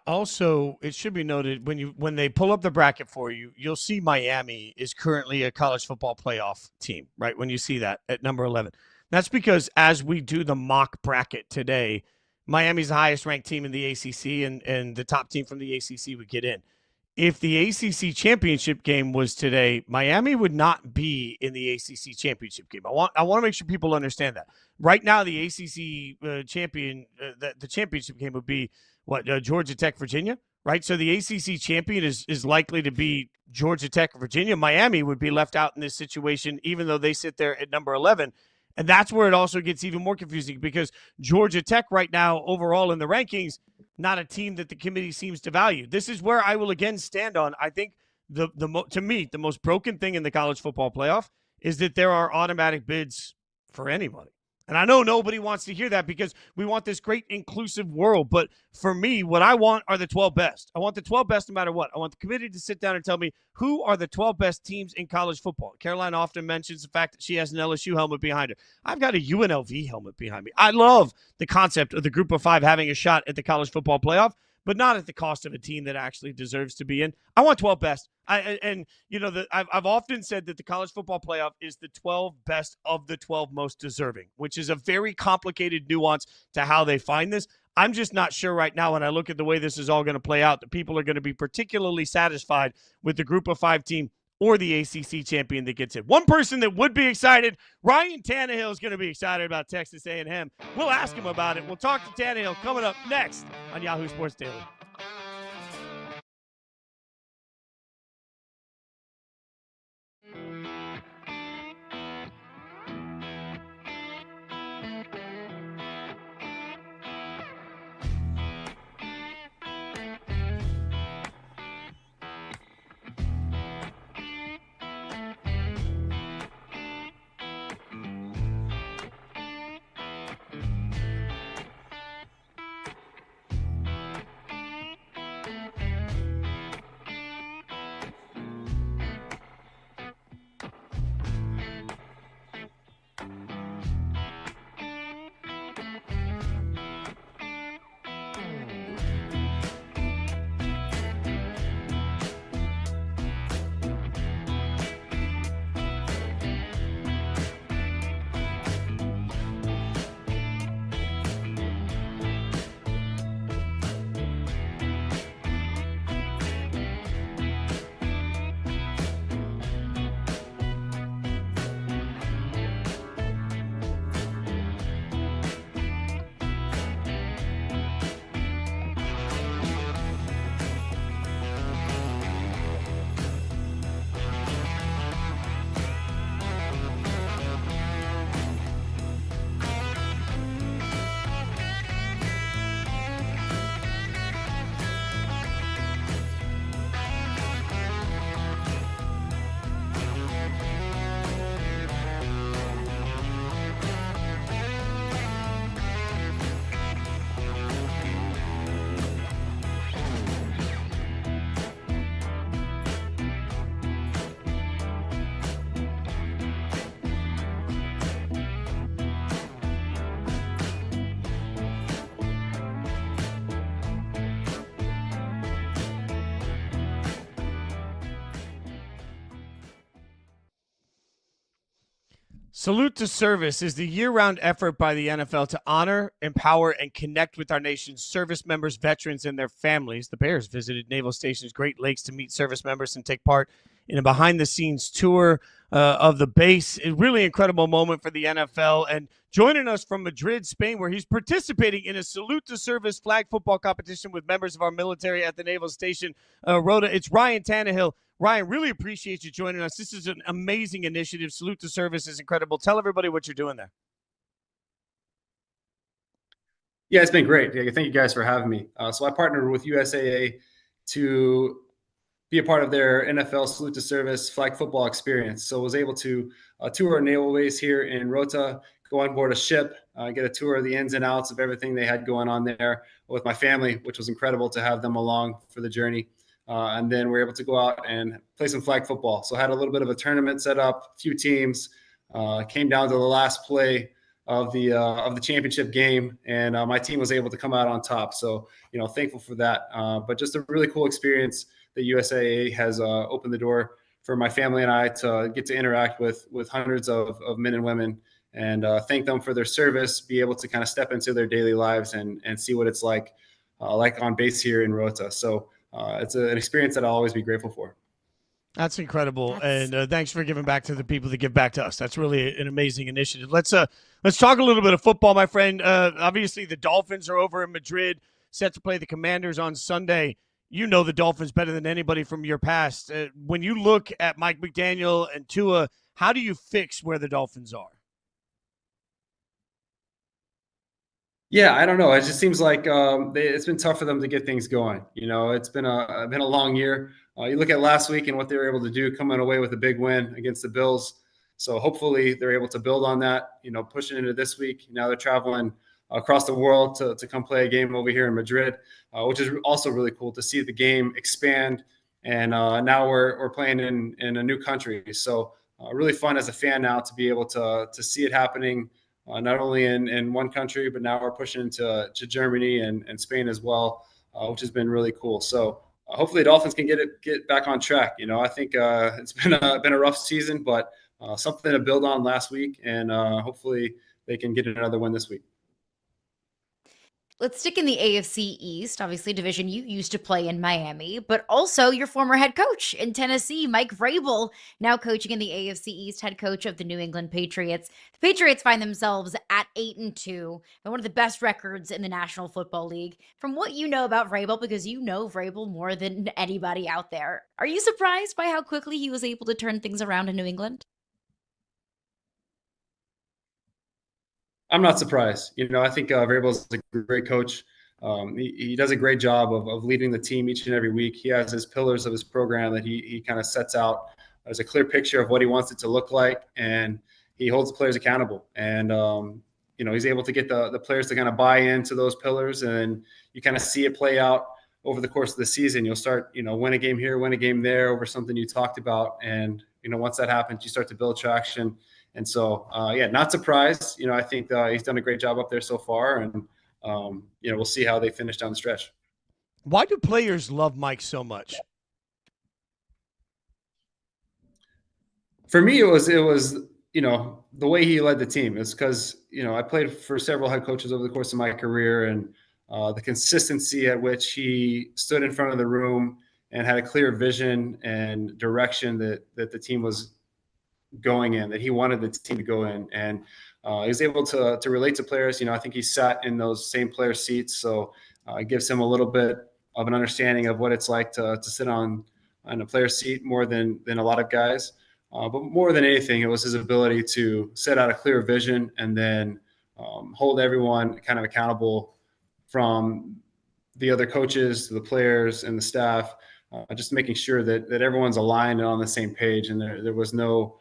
Also, it should be noted when they pull up the bracket for you, you'll see Miami is currently a college football playoff team, right? When you see that at number 11. That's because as we do the mock bracket today, Miami's the highest ranked team in the ACC and the top team from the ACC would get in. If the ACC championship game was today, Miami would not be in the ACC championship game. I want to make sure people understand that. Right now, the ACC champion, the championship game would be Georgia Tech, Virginia, right? So the ACC champion is likely to be Georgia Tech, Virginia. Miami would be left out in this situation, even though they sit there at number 11. And that's where it also gets even more confusing because Georgia Tech right now, overall in the rankings, not a team that the committee seems to value. This is where I will again stand on. I think to me, the most broken thing in the college football playoff is that there are automatic bids for anybody. And I know nobody wants to hear that because we want this great inclusive world. But for me, what I want are the 12 best. I want the 12 best no matter what. I want the committee to sit down and tell me who are the 12 best teams in college football. Caroline often mentions the fact that she has an LSU helmet behind her. I've got a UNLV helmet behind me. I love the concept of the group of 5 having a shot at the college football playoff, but not at the cost of a team that actually deserves to be in. I want 12 best. I've often said that the college football playoff is the 12 best of the 12 most deserving, which is a very complicated nuance to how they find this. I'm just not sure right now when I look at the way this is all going to play out that people are going to be particularly satisfied with the group of 5 team or the ACC champion that gets it. One person that would be excited, Ryan Tannehill, is going to be excited about Texas A&M. We'll ask him about it. We'll talk to Tannehill coming up next on Yahoo Sports Daily. Salute to Service is the year-round effort by the NFL to honor, empower, and connect with our nation's service members, veterans, and their families. The Bears visited Naval Stations Great Lakes to meet service members and take part in a behind-the-scenes tour of the base. A really incredible moment for the NFL. And joining us from Madrid, Spain, where he's participating in a Salute to Service flag football competition with members of our military at the Naval Station, Rota, it's Ryan Tannehill. Ryan, really appreciate you joining us. This is an amazing initiative. Salute to Service is incredible. Tell everybody what you're doing there. Yeah, it's been great. Thank you guys for having me. So I partnered with USAA to be a part of their NFL Salute to Service flag football experience. So I was able to tour a naval base here in Rota, go on board a ship, get a tour of the ins and outs of everything they had going on there with my family, which was incredible to have them along for the journey. And then we were able to go out and play some flag football. So I had a little bit of a tournament set up, a few teams, came down to the last play of the championship game, and my team was able to come out on top. So, thankful for that. But just a really cool experience that USAA has opened the door for my family and I to get to interact with hundreds of men and women and thank them for their service, be able to kind of step into their daily lives and see what it's like on base here in Rota. So it's an experience that I'll always be grateful for. That's incredible. And thanks for giving back to the people that give back to us. That's really an amazing initiative. Let's talk a little bit of football, my friend. Obviously, the Dolphins are over in Madrid, set to play the Commanders on Sunday. You know the Dolphins better than anybody from your past. When you look at Mike McDaniel and Tua, how do you fix where the Dolphins are? Yeah, I don't know. It just seems like it's been tough for them to get things going. It's been a long year. You look at last week and what they were able to do, coming away with a big win against the Bills. So hopefully they're able to build on that, pushing into this week. Now they're traveling across the world to come play a game over here in Madrid, which is also really cool to see the game expand. And now we're playing in a new country. So really fun as a fan now to be able to see it happening, not only in one country, but now we're pushing into Germany and Spain as well, which has been really cool. So hopefully the Dolphins can get back on track. I think it's been a rough season, but something to build on last week, and hopefully they can get another win this week. Let's stick in the AFC East, obviously division you used to play in Miami, but also your former head coach in Tennessee, Mike Vrabel, now coaching in the AFC East, head coach of the New England Patriots. The Patriots find themselves at 8-2 and one of the best records in the National Football League. From what you know about Vrabel, because you know Vrabel more than anybody out there, are you surprised by how quickly he was able to turn things around in New England? I'm not surprised. I think Vrabel is a great coach. He does a great job of leading the team each and every week. He has his pillars of his program that he kind of sets out. There's a clear picture of what he wants it to look like, and he holds the players accountable. And he's able to get the players to kind of buy into those pillars, and you kind of see it play out over the course of the season. You'll start, win a game here, win a game there over something you talked about, and once that happens, you start to build traction. And so, not surprised. I think he's done a great job up there so far, and we'll see how they finish down the stretch. Why do players love Mike so much? For me, it was the way he led the team. It's because I played for several head coaches over the course of my career, and the consistency at which he stood in front of the room and had a clear vision and direction that the team was going in, that he wanted the team to go in, and he was able to relate to players. I think he sat in those same player seats, so it gives him a little bit of an understanding of what it's like to sit on a player seat more than a lot of guys. But more than anything, it was his ability to set out a clear vision and then hold everyone kind of accountable, from the other coaches to the players and the staff, just making sure that everyone's aligned and on the same page, and there was no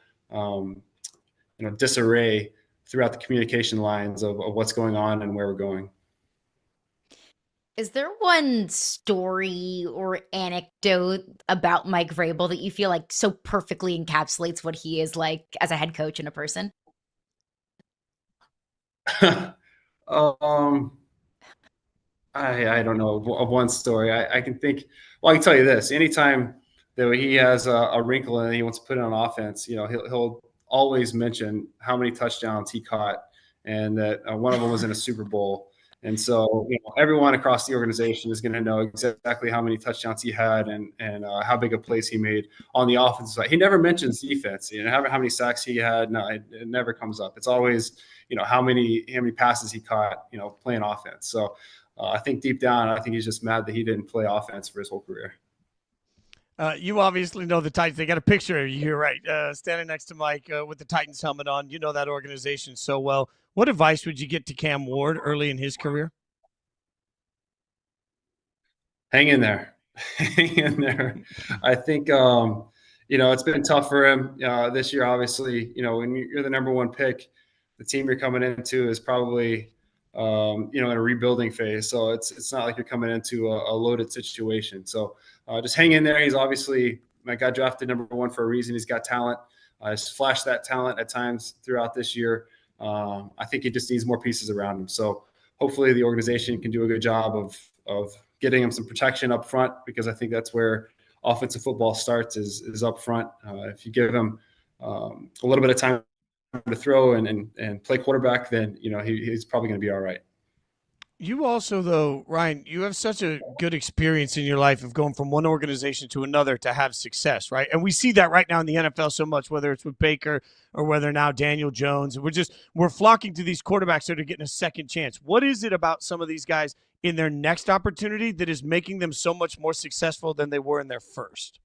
disarray throughout the communication lines of what's going on and where we're going. Is there one story or anecdote about Mike Vrabel that you feel like so perfectly encapsulates what he is like as a head coach and a person? I don't know of one story. I can think. Well, I can tell you this: anytime that he has a wrinkle and he wants to put it on offense, he'll always mention how many touchdowns he caught, and that one of them was in a Super Bowl. And so, everyone across the organization is going to know exactly how many touchdowns he had and how big a plays he made on the offensive side. He never mentions defense. How many sacks he had. No, it never comes up. It's always, how many passes he caught, playing offense. So I think deep down, I think he's just mad that he didn't play offense for his whole career. You obviously know the Titans. They got a picture of you here, right? Standing next to Mike with the Titans helmet on. You know that organization so well. What advice would you get to Cam Ward early in his career? Hang in there. Hang in there. I think, it's been tough for him this year, obviously. When you're the number one pick, the team you're coming into is probably, in a rebuilding phase. So it's not like you're coming into a loaded situation. So just hang in there. He's obviously got drafted number one for a reason. He's got talent. He's flashed that talent at times throughout this year. I think he just needs more pieces around him. So hopefully the organization can do a good job of getting him some protection up front, because I think that's where offensive football starts is up front. If you give him a little bit of time to throw and play quarterback, then he's probably going to be all right. You also, though, Ryan, you have such a good experience in your life of going from one organization to another to have success, right? And we see that right now in the NFL so much, whether it's with Baker or whether now Daniel Jones. We're flocking to these quarterbacks that are getting a second chance. What is it about some of these guys in their next opportunity that is making them so much more successful than they were in their first?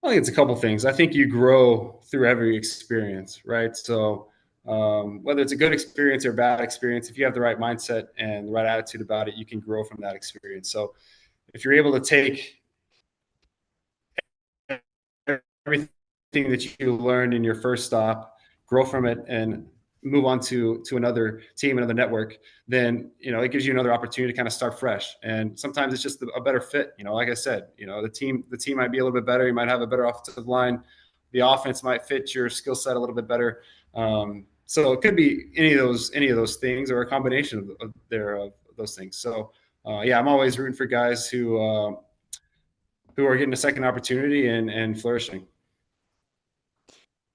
I think it's a couple things. I think you grow through every experience, right? So whether it's a good experience or a bad experience, if you have the right mindset and the right attitude about it, you can grow from that experience. So if you're able to take everything that you learned in your first stop, grow from it, and move on to another team, another network, then, it gives you another opportunity to kind of start fresh. And sometimes it's just a better fit. Like I said, the team might be a little bit better. You might have a better offensive line. The offense might fit your skill set a little bit better. So it could be any of those things, or a combination of those things. So I'm always rooting for guys who are getting a second opportunity and flourishing.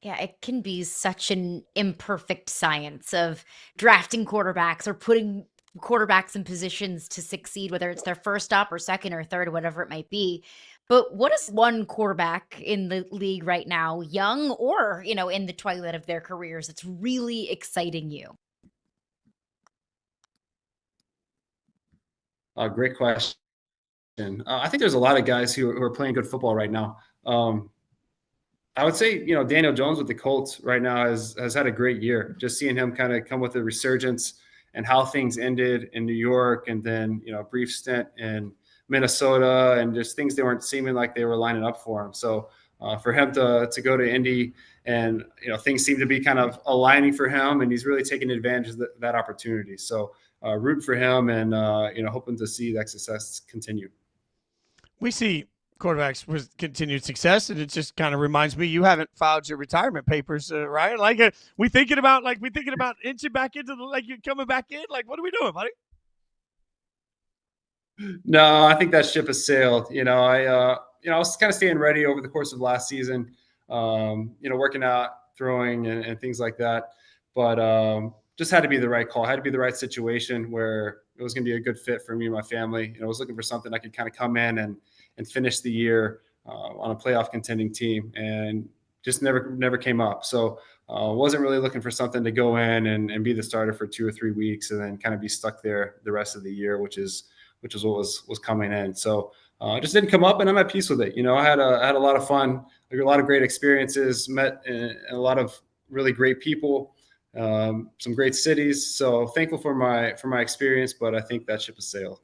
Yeah, it can be such an imperfect science of drafting quarterbacks or putting quarterbacks in positions to succeed, whether it's their first stop or second or third, whatever it might be. But what is one quarterback in the league right now, young or, in the twilight of their careers, that's really exciting you? Great question. I think there's a lot of guys who are playing good football right now. I would say, Daniel Jones with the Colts right now has had a great year. Just seeing him kind of come with a resurgence, and how things ended in New York, and then, a brief stint in Minnesota, and just things that weren't seeming like they were lining up for him. So for him to go to Indy, and, things seem to be kind of aligning for him, and he's really taking advantage of that opportunity. So rooting for him, and, hoping to see that success continue. We see quarterbacks with continued success, and it just kind of reminds me you haven't filed your retirement papers, Ryan. Like, we thinking about inching back into you're coming back in. Like, what are we doing, buddy? No, I think that ship has sailed. I was kind of staying ready over the course of last season, working out, throwing, and things like that. But just had to be the right call. Had to be the right situation where it was going to be a good fit for me and my family. I was looking for something I could kind of come in and finish the year on a playoff contending team, and just never came up. So wasn't really looking for something to go in and be the starter for 2 or 3 weeks, and then kind of be stuck there the rest of the year, which is what was coming in. So it just didn't come up, and I'm at peace with it. I had a lot of fun, a lot of great experiences, met a lot of really great people, some great cities. So thankful for my experience, but I think that ship has sailed.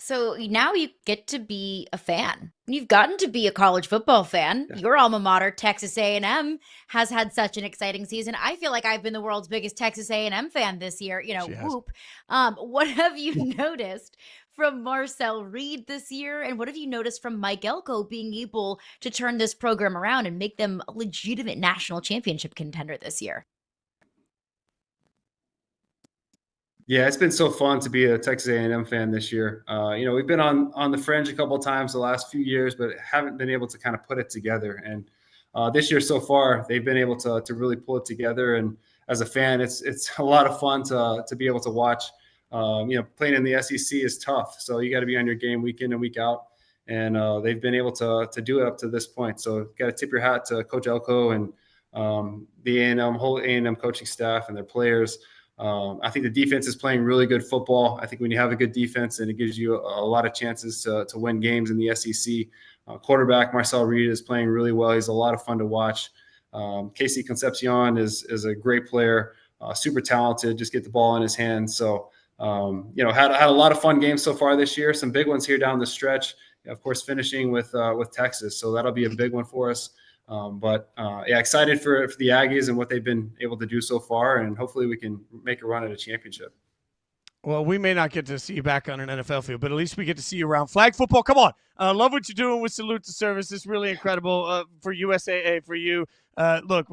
So now you get to be a fan. You've gotten to be a college football fan. Yeah. Your alma mater, Texas A&M, has had such an exciting season. I feel like I've been the world's biggest Texas A&M fan this year. Whoop. What have you noticed from Marcel Reed this year? And what have you noticed from Mike Elko being able to turn this program around and make them a legitimate national championship contender this year? Yeah, it's been so fun to be a Texas A&M fan this year. We've been on the fringe a couple of times the last few years, but haven't been able to kind of put it together. And this year so far, they've been able to really pull it together. And as a fan, it's a lot of fun to be able to watch. Playing in the SEC is tough, so you got to be on your game week in and week out. And they've been able to do it up to this point. So got to tip your hat to Coach Elko and the whole A&M coaching staff and their players. I think the defense is playing really good football. I think when you have a good defense, and it gives you a lot of chances to win games in the SEC. Quarterback Marcel Reed is playing really well. He's a lot of fun to watch. Casey Concepcion is a great player, super talented. Just get the ball in his hands. So had a lot of fun games so far this year. Some big ones here down the stretch. Of course, finishing with Texas, so that'll be a big one for us. Excited for the Aggies and what they've been able to do so far, and hopefully we can make a run at a championship. Well, we may not get to see you back on an NFL field, but at least we get to see you around flag football. Come on. Love what you're doing with Salute to Service. It's really incredible for USAA, for you. Look,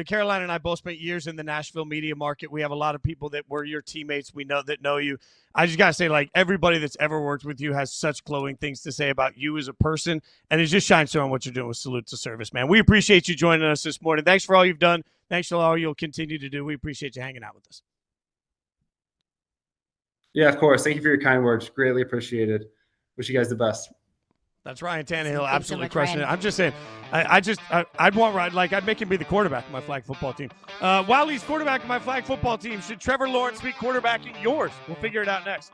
Carolina and I both spent years in the Nashville media market. We have a lot of people that were your teammates we know you. I just got to say, everybody that's ever worked with you has such glowing things to say about you as a person, and it just shines through on what you're doing with Salute to Service, man. We appreciate you joining us this morning. Thanks for all you've done. Thanks for all you'll continue to do. We appreciate you hanging out with us. Yeah, of course. Thank you for your kind words. Greatly appreciated. Wish you guys the best. That's Ryan Tannehill, Thanks absolutely so much, crushing Ryan. it. I'm just saying, I'd make him be the quarterback of my flag football team. While he's quarterback of my flag football team, should Trevor Lawrence be quarterbacking yours? We'll figure it out next.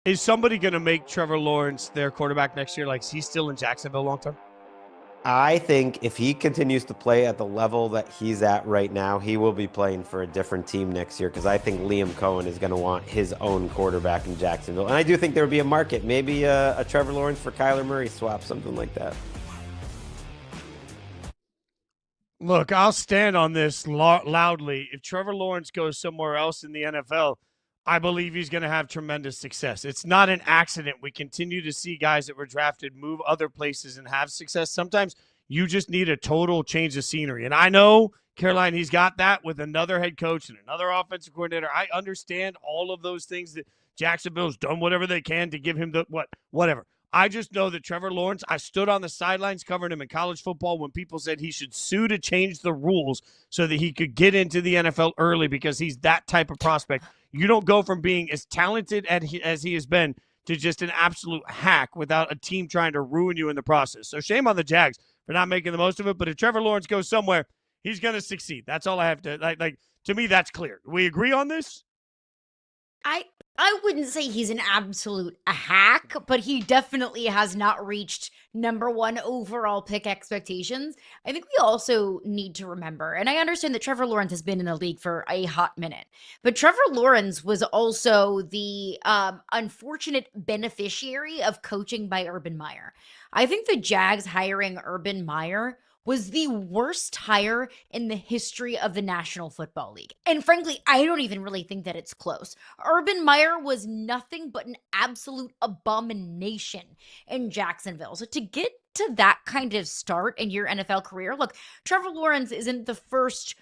Is somebody going to make Trevor Lawrence their quarterback next year? Like, is he still in Jacksonville long term? I think if he continues to play at the level that he's at right now, he will be playing for a different team next year, because I think Liam Cohen is going to want his own quarterback in Jacksonville. And I do think there would be a market, maybe a Trevor Lawrence for Kyler Murray swap, something like that. Look, I'll stand on this loudly. If Trevor Lawrence goes somewhere else in the NFL, I believe he's going to have tremendous success. It's not an accident. We continue to see guys that were drafted move other places and have success. Sometimes you just need a total change of scenery. And I know, Caroline, he's got that with another head coach and another offensive coordinator. I understand all of those things that Jacksonville's done whatever they can to give him whatever. I just know that Trevor Lawrence, I stood on the sidelines covering him in college football when people said he should sue to change the rules so that he could get into the NFL early, because he's that type of prospect. You don't go from being as talented as he has been to just an absolute hack without a team trying to ruin you in the process. So shame on the Jags for not making the most of it. But if Trevor Lawrence goes somewhere, he's going to succeed. That's all I have to like. To me, that's clear. We agree on this? I wouldn't say he's an absolute hack, but he definitely has not reached number one overall pick expectations. I think we also need to remember, and I understand that Trevor Lawrence has been in the league for a hot minute, but Trevor Lawrence was also the unfortunate beneficiary of coaching by Urban Meyer. I think the Jags hiring Urban Meyer was the worst hire in the history of the National Football League. And frankly, I don't even really think that it's close. Urban Meyer was nothing but an absolute abomination in Jacksonville. So to get to that kind of start in your NFL career, look, Trevor Lawrence isn't the first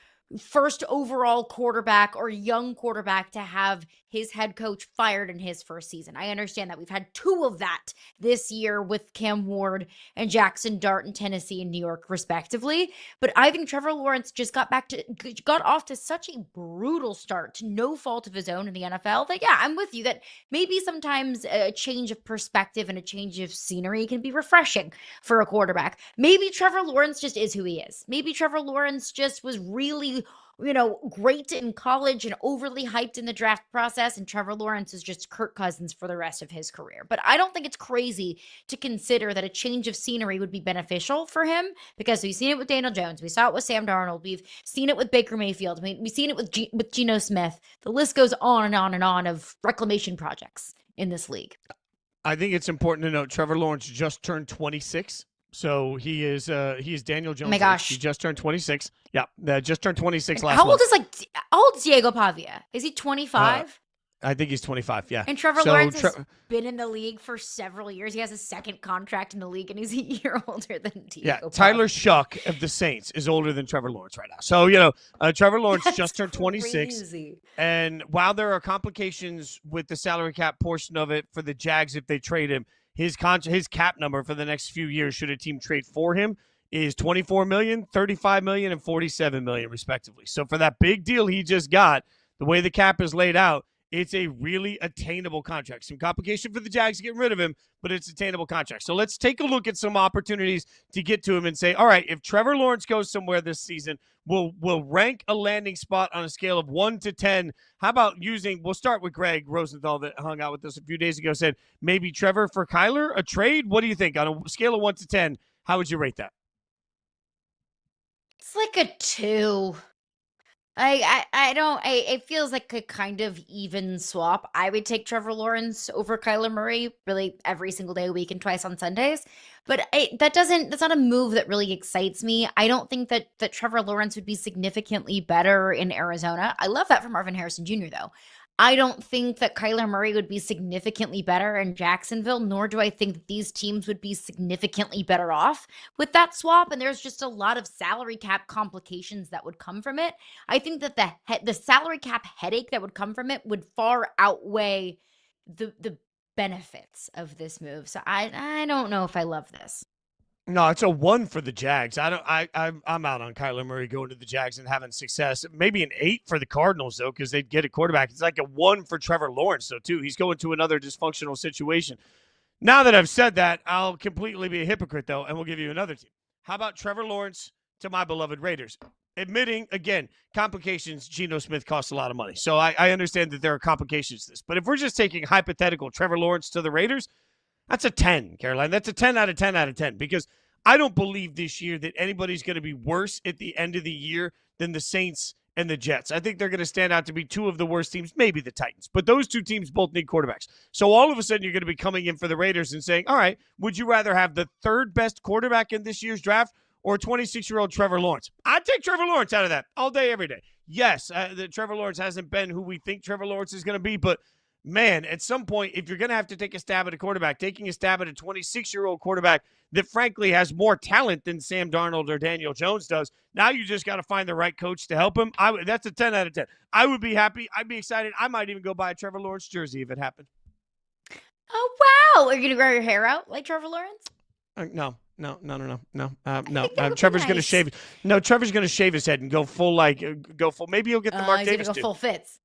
overall quarterback or young quarterback to have his head coach fired in his first season. I understand that we've had two of that this year with Cam Ward and Jackson Dart in Tennessee and New York, respectively. But I think Trevor Lawrence just got off to such a brutal start, to no fault of his own in the NFL, that yeah, I'm with you that maybe sometimes a change of perspective and a change of scenery can be refreshing for a quarterback. Maybe Trevor Lawrence just is who he is. Maybe Trevor Lawrence just was really great in college and overly hyped in the draft process, and Trevor Lawrence is just Kirk Cousins for the rest of his career. But I don't think it's crazy to consider that a change of scenery would be beneficial for him, because we've seen it with Daniel Jones. We saw it with Sam Darnold. We've seen it with Baker Mayfield. We've seen it with Geno Smith. The list goes on and on and on of reclamation projects in this league. I think it's important to note Trevor Lawrence just turned 26. So he is Daniel Jones. Oh my gosh. He just turned 26. Yeah, just turned 26 last month. How old is Diego Pavia? Is he 25? I think he's 25, yeah. And Trevor Lawrence has been in the league for several years. He has a second contract in the league, and he's a year older than Diego Pavia. Tyler Shuck of the Saints is older than Trevor Lawrence right now. So, Trevor Lawrence just turned 26. Crazy. And while there are complications with the salary cap portion of it for the Jags if they trade him, his cap number for the next few years, should a team trade for him, is $24 million, $35 million, and $47 million, respectively. So for that big deal he just got, the way the cap is laid out, it's a really attainable contract. Some complication for the Jags getting rid of him, but it's an attainable contract. So let's take a look at some opportunities to get to him and say, all right, if Trevor Lawrence goes somewhere this season, we'll rank a landing spot on a scale of 1 to 10. How about we'll start with Greg Rosenthal that hung out with us a few days ago, said maybe Trevor for Kyler, a trade? What do you think? On a scale of 1 to 10, how would you rate that? It's like a 2. It feels like a kind of even swap. I would take Trevor Lawrence over Kyler Murray really every single day, a week, and twice on Sundays. But that's not a move that really excites me. I don't think that Trevor Lawrence would be significantly better in Arizona. I love that from Marvin Harrison Jr., though. I don't think that Kyler Murray would be significantly better in Jacksonville, nor do I think that these teams would be significantly better off with that swap. And there's just a lot of salary cap complications that would come from it. I think that the salary cap headache that would come from it would far outweigh the benefits of this move. So I don't know if I love this. No, it's a 1 for the Jags. I'm out on Kyler Murray going to the Jags and having success. Maybe an 8 for the Cardinals, though, because they'd get a quarterback. It's like a 1 for Trevor Lawrence, though, too. He's going to another dysfunctional situation. Now that I've said that, I'll completely be a hypocrite, though, and we'll give you another team. How about Trevor Lawrence to my beloved Raiders? admitting, again, complications, Geno Smith costs a lot of money. So I understand that there are complications to this. But if we're just taking hypothetical Trevor Lawrence to the Raiders, that's a 10, Caroline. That's a 10 out of 10 out of 10 because I don't believe this year that anybody's going to be worse at the end of the year than the Saints and the Jets. I think they're going to stand out to be two of the worst teams, maybe the Titans. But those two teams both need quarterbacks. So all of a sudden you're going to be coming in for the Raiders and saying, all right, would you rather have the third best quarterback in this year's draft or 26-year-old Trevor Lawrence? I'd take Trevor Lawrence out of that all day, every day. Yes, Trevor Lawrence hasn't been who we think Trevor Lawrence is going to be, but man, at some point, if you're going to have to take a stab at a quarterback, taking a stab at a 26-year-old quarterback that frankly has more talent than Sam Darnold or Daniel Jones does, now you just got to find the right coach to help him. That's a 10 out of 10. I would be happy. I'd be excited. I might even go buy a Trevor Lawrence jersey if it happened. Oh, wow. Are you going to grow your hair out like Trevor Lawrence? No. Trevor's Trevor's going to shave. No, Trevor's going to shave his head and go full. Maybe he'll get the Mark he's Davis. He's going to go full Fitz.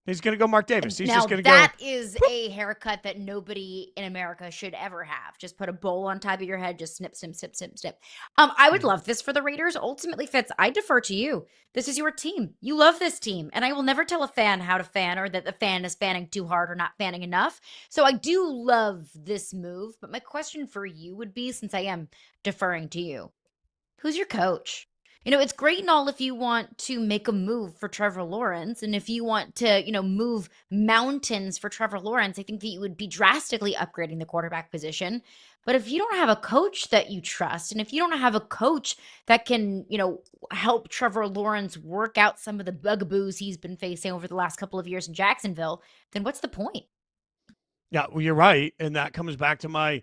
He's going to go Mark Davis. He's now, just going to go. That is a haircut that nobody in America should ever have. Just put a bowl on top of your head. Just snip, snip, snip, snip, snip. I would love this for the Raiders. Ultimately, Fitz, I defer to you. This is your team. You love this team. And I will never tell a fan how to fan or that the fan is fanning too hard or not fanning enough. So I do love this move. But my question for you would be, since I am deferring to you, who's your coach? It's great and all if you want to make a move for Trevor Lawrence. And if you want to, move mountains for Trevor Lawrence, I think that you would be drastically upgrading the quarterback position. But if you don't have a coach that you trust, and if you don't have a coach that can, help Trevor Lawrence work out some of the bugaboos he's been facing over the last couple of years in Jacksonville, then what's the point? Yeah, well, you're right. And that comes back to my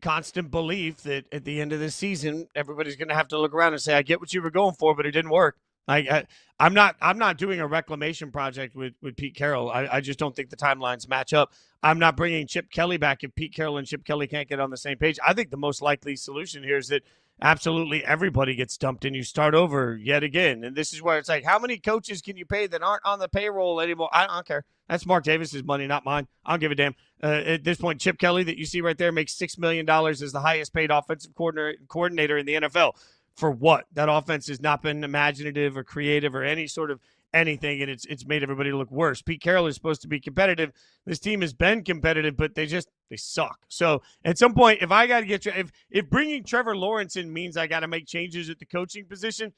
constant belief that at the end of this season, everybody's going to have to look around and say, I get what you were going for, but it didn't work. I'm not doing a reclamation project with Pete Carroll. I just don't think the timelines match up. I'm not bringing Chip Kelly back if Pete Carroll and Chip Kelly can't get on the same page. I think the most likely solution here is that absolutely everybody gets dumped and you start over yet again. And this is where it's like, how many coaches can you pay that aren't on the payroll anymore? I don't care. That's Mark Davis's money, not mine. I don't give a damn. At this point, Chip Kelly that you see right there makes $6 million as the highest paid offensive coordinator in the NFL. For what? That offense has not been imaginative or creative or any sort of anything, and it's made everybody look worse. Pete Carroll is supposed to be competitive. This team has been competitive, but they suck. So at some point, if I got to get if bringing Trevor Lawrence in means I got to make changes at the coaching position,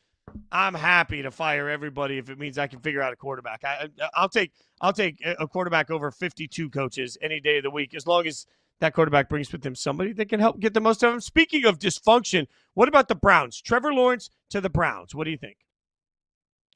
I'm happy to fire everybody if it means I can figure out a quarterback. I'll take a quarterback over 52 coaches any day of the week as long as that quarterback brings with him somebody that can help get the most of them. Speaking of dysfunction, what about the Browns? Trevor Lawrence to the Browns. What do you think?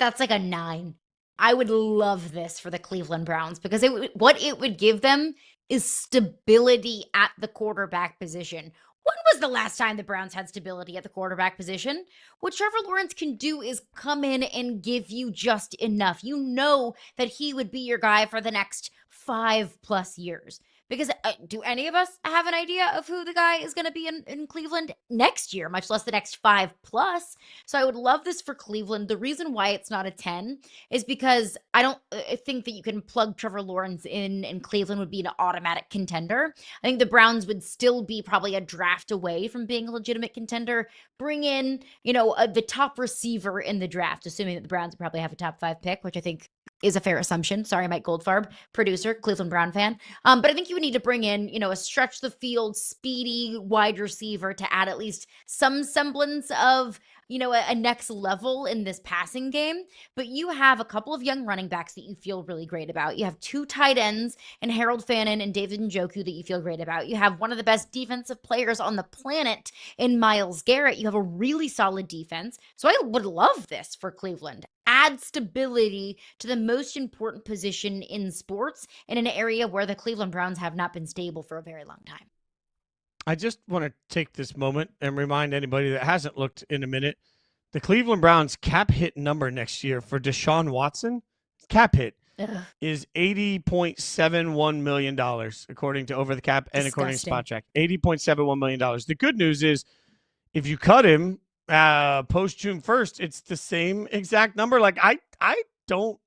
That's like a 9. I would love this for the Cleveland Browns because what it would give them is stability at the quarterback position. When was the last time the Browns had stability at the quarterback position? What Trevor Lawrence can do is come in and give you just enough. You know that he would be your guy for the next 5+ years. Because do any of us have an idea of who the guy is going to be in Cleveland next year, much less the next 5+? So I would love this for Cleveland. The reason why it's not a 10 is because I think that you can plug Trevor Lawrence in and Cleveland would be an automatic contender. I think the Browns would still be probably a draft away from being a legitimate contender. Bring in, the top receiver in the draft, assuming that the Browns would probably have a top 5 pick, which I think is a fair assumption. Sorry, Mike Goldfarb, producer, Cleveland Brown fan. But I think you would need to bring in, a stretch the field, speedy wide receiver to add at least some semblance of, a next level in this passing game. But you have a couple of young running backs that you feel really great about. You have 2 tight ends and Harold Fannin and David Njoku that you feel great about. You have one of the best defensive players on the planet in Myles Garrett. You have a really solid defense. So I would love this for Cleveland. Add stability to the most important position in sports in an area where the Cleveland Browns have not been stable for a very long time. I just want to take this moment and remind anybody that hasn't looked in a minute, the Cleveland Browns cap hit number next year for Deshaun Watson, cap hit, is $80.71 million, according to Over the Cap and according to Spot Track. $80.71 million. The good news is if you cut him post June 1st, it's the same exact number. Like I don't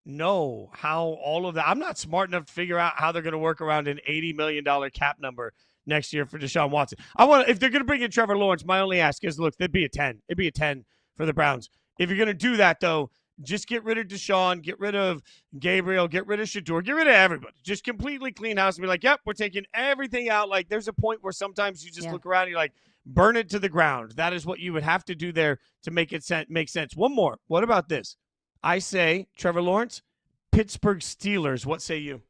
know how all of that. I'm not smart enough to figure out how they're going to work around an $80 million cap number next year for Deshaun Watson. If they're going to bring in Trevor Lawrence, my only ask is, look, it'd be a 10. It'd be a 10 for the Browns. If you're going to do that, though, just get rid of Deshaun, get rid of Gabriel, get rid of Shador, get rid of everybody. Just completely clean house and be like, yep, we're taking everything out. Like, there's a point where sometimes you just look around and you're like, burn it to the ground. That is what you would have to do there to make it make sense. One more. What about this? I say, Trevor Lawrence, Pittsburgh Steelers. What say you?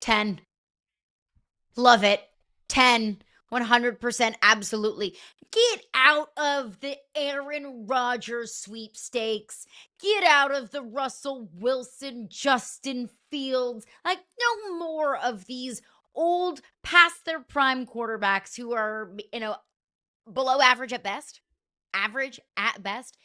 10. Love it. 10. 100%. Absolutely. Get out of the Aaron Rodgers sweepstakes. Get out of the Russell Wilson, Justin Fields. Like, no more of these old, past their prime quarterbacks who are, below average at best. Average at best.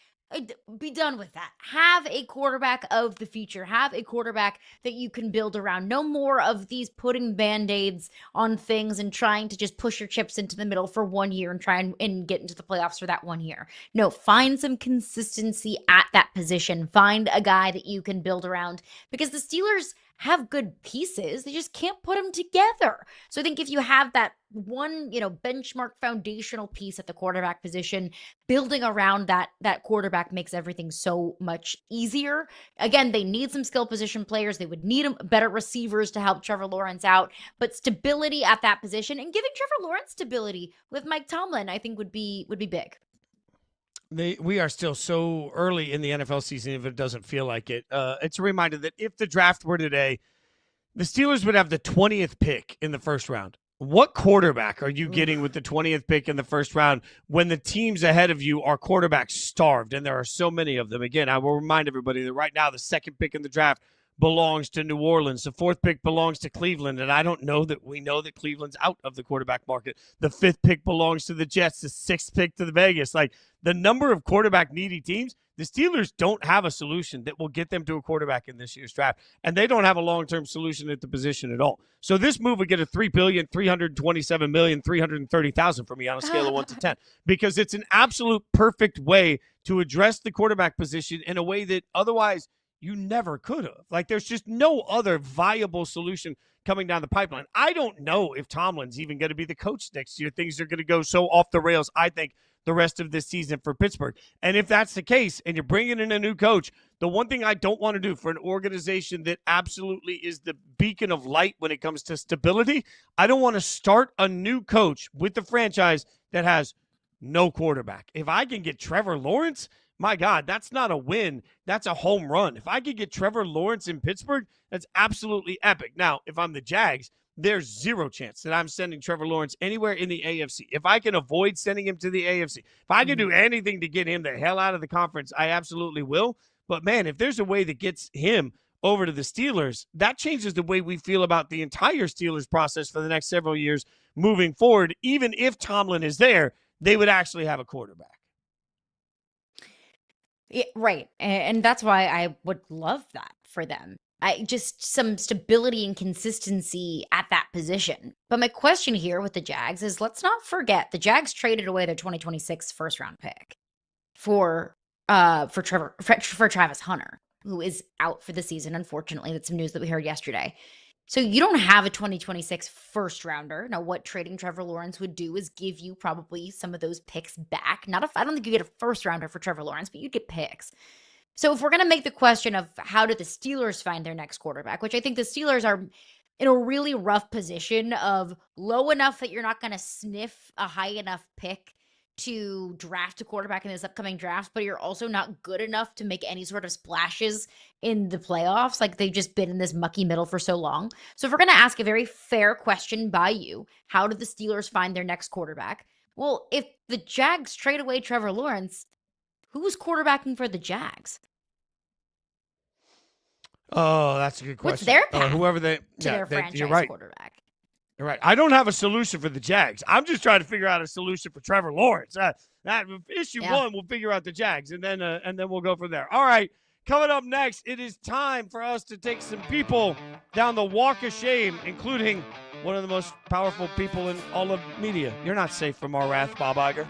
Be done with that. Have a quarterback of the future. Have a quarterback that you can build around. No more of these putting Band-Aids on things and trying to just push your chips into the middle for 1 year and try and get into the playoffs for that 1 year. No, find some consistency at that position. Find a guy that you can build around, because the Steelers have good pieces. They just can't put them together. So I think if you have that one, benchmark foundational piece at the quarterback position, building around that quarterback makes everything so much easier. Again, they need some skill position players. They would need better receivers to help Trevor Lawrence out, but stability at that position and giving Trevor Lawrence stability with Mike Tomlin, I think would be big. We are still so early in the NFL season, if it doesn't feel like it. It's a reminder that if the draft were today, the Steelers would have the 20th pick in the first round. What quarterback are you getting with the 20th pick in the first round when the teams ahead of you are quarterback starved, and there are so many of them? Again, I will remind everybody that right now the second pick in the draft belongs to New Orleans. The fourth pick belongs to Cleveland, and I don't know that we know that Cleveland's out of the quarterback market. The fifth pick belongs to the Jets. The sixth pick to the Vegas. Like, the number of quarterback needy teams, the Steelers don't have a solution that will get them to a quarterback in this year's draft, and they don't have a long-term solution at the position at all. So this move would get a $3,327,330,000 from me on a scale of 1 to 10, because it's an absolute perfect way to address the quarterback position in a way that otherwise you never could have. Like, there's just no other viable solution coming down the pipeline. I don't know if Tomlin's even going to be the coach next year. Things are going to go so off the rails, I think, the rest of this season for Pittsburgh. And if that's the case and you're bringing in a new coach, the one thing I don't want to do for an organization that absolutely is the beacon of light when it comes to stability, I don't want to start a new coach with the franchise that has no quarterback. If I can get Trevor Lawrence, my God, that's not a win. That's a home run. If I could get Trevor Lawrence in Pittsburgh, that's absolutely epic. Now, if I'm the Jags, there's zero chance that I'm sending Trevor Lawrence anywhere in the AFC. If I can avoid sending him to the AFC, if I can do anything to get him the hell out of the conference, I absolutely will. But, man, if there's a way that gets him over to the Steelers, that changes the way we feel about the entire Steelers process for the next several years moving forward. Even if Tomlin is there, they would actually have a quarterback. Yeah, right. And that's why I would love that for them. Just some stability and consistency at that position. But my question here with the Jags is, let's not forget the Jags traded away their 2026 first round pick for Travis Hunter, who is out for the season. Unfortunately, that's some news that we heard yesterday. So you don't have a 2026 first rounder. Now, what trading Trevor Lawrence would do is give you probably some of those picks back. I don't think you get a first rounder for Trevor Lawrence, but you'd get picks. So if we're going to make the question of how did the Steelers find their next quarterback, which I think the Steelers are in a really rough position of low enough that you're not going to sniff a high enough pick to draft a quarterback in this upcoming draft, but you're also not good enough to make any sort of splashes in the playoffs. Like, they've just been in this mucky middle for so long. So if we're going to ask a very fair question by you, how did the Steelers find their next quarterback? Well, if the Jags trade away Trevor Lawrence, who's quarterbacking for the Jags? Oh, that's a good question. What's their path whoever they, to their franchise you're right. quarterback? You're right. I don't have a solution for the Jags. I'm just trying to figure out a solution for Trevor Lawrence. That issue one, we'll figure out the Jags, and then we'll go from there. All right. Coming up next, it is time for us to take some people down the walk of shame, including one of the most powerful people in all of media. You're not safe from our wrath, Bob Iger.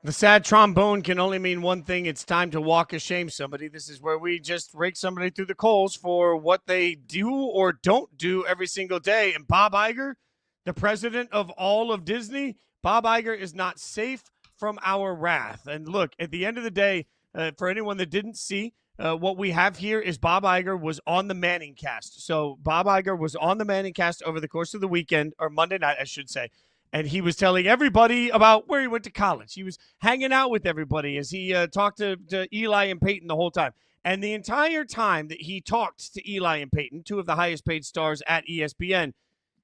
The sad trombone can only mean one thing. It's time to walk of shame somebody. This is where we just rake somebody through the coals for what they do or don't do every single day. And Bob Iger, the president of all of Disney, Bob Iger is not safe from our wrath. And look, at the end of the day, for anyone that didn't see, what we have here is Bob Iger was on the Manning cast. So Bob Iger was on the Manning cast over the course of the weekend, or Monday night, I should say. And he was telling everybody about where he went to college. He was hanging out with everybody as he talked to Eli and Peyton the whole time. And the entire time that he talked to Eli and Peyton, two of the highest paid stars at ESPN,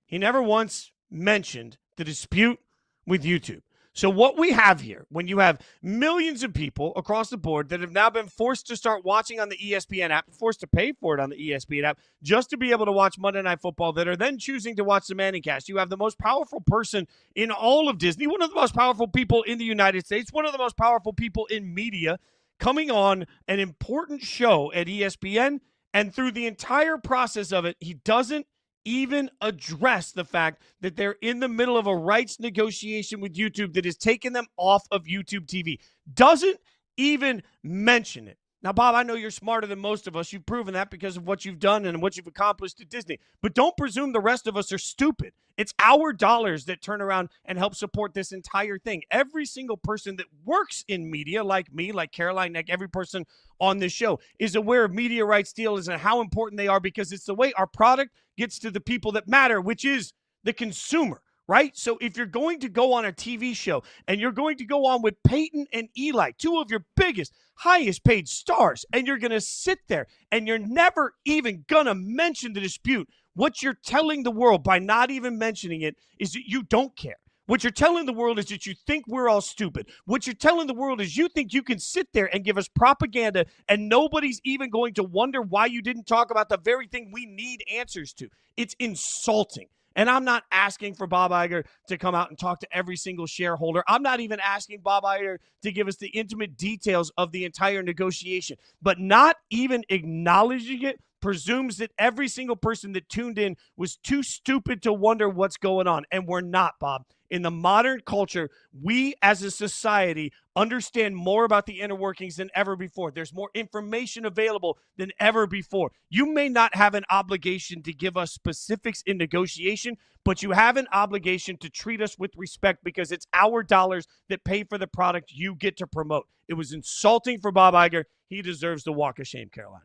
he never once mentioned the dispute with YouTube. So what we have here, when you have millions of people across the board that have now been forced to start watching on the ESPN app, forced to pay for it on the ESPN app, just to be able to watch Monday Night Football, that are then choosing to watch the Manning cast. You have the most powerful person in all of Disney, one of the most powerful people in the United States, one of the most powerful people in media, coming on an important show at ESPN, and through the entire process of it, he doesn't even address the fact that they're in the middle of a rights negotiation with YouTube that has taken them off of YouTube TV. Doesn't even mention it. Now, Bob, I know you're smarter than most of us. You've proven that because of what you've done and what you've accomplished at Disney. But don't presume the rest of us are stupid. It's our dollars that turn around and help support this entire thing. Every single person that works in media, like me, like Caroline, like every person on this show, is aware of media rights deals and how important they are, because it's the way our product gets to the people that matter, which is the consumer. Right? So if you're going to go on a TV show and you're going to go on with Peyton and Eli, two of your biggest, highest paid stars, and you're going to sit there and you're never even going to mention the dispute, what you're telling the world by not even mentioning it is that you don't care. What you're telling the world is that you think we're all stupid. What you're telling the world is you think you can sit there and give us propaganda and nobody's even going to wonder why you didn't talk about the very thing we need answers to. It's insulting. And I'm not asking for Bob Iger to come out and talk to every single shareholder. I'm not even asking Bob Iger to give us the intimate details of the entire negotiation. But not even acknowledging it presumes that every single person that tuned in was too stupid to wonder what's going on. And we're not, Bob. In the modern culture, we as a society understand more about the inner workings than ever before. There's more information available than ever before. You may not have an obligation to give us specifics in negotiation, but you have an obligation to treat us with respect, because it's our dollars that pay for the product you get to promote. It was insulting for Bob Iger. He deserves the walk of shame, Caroline.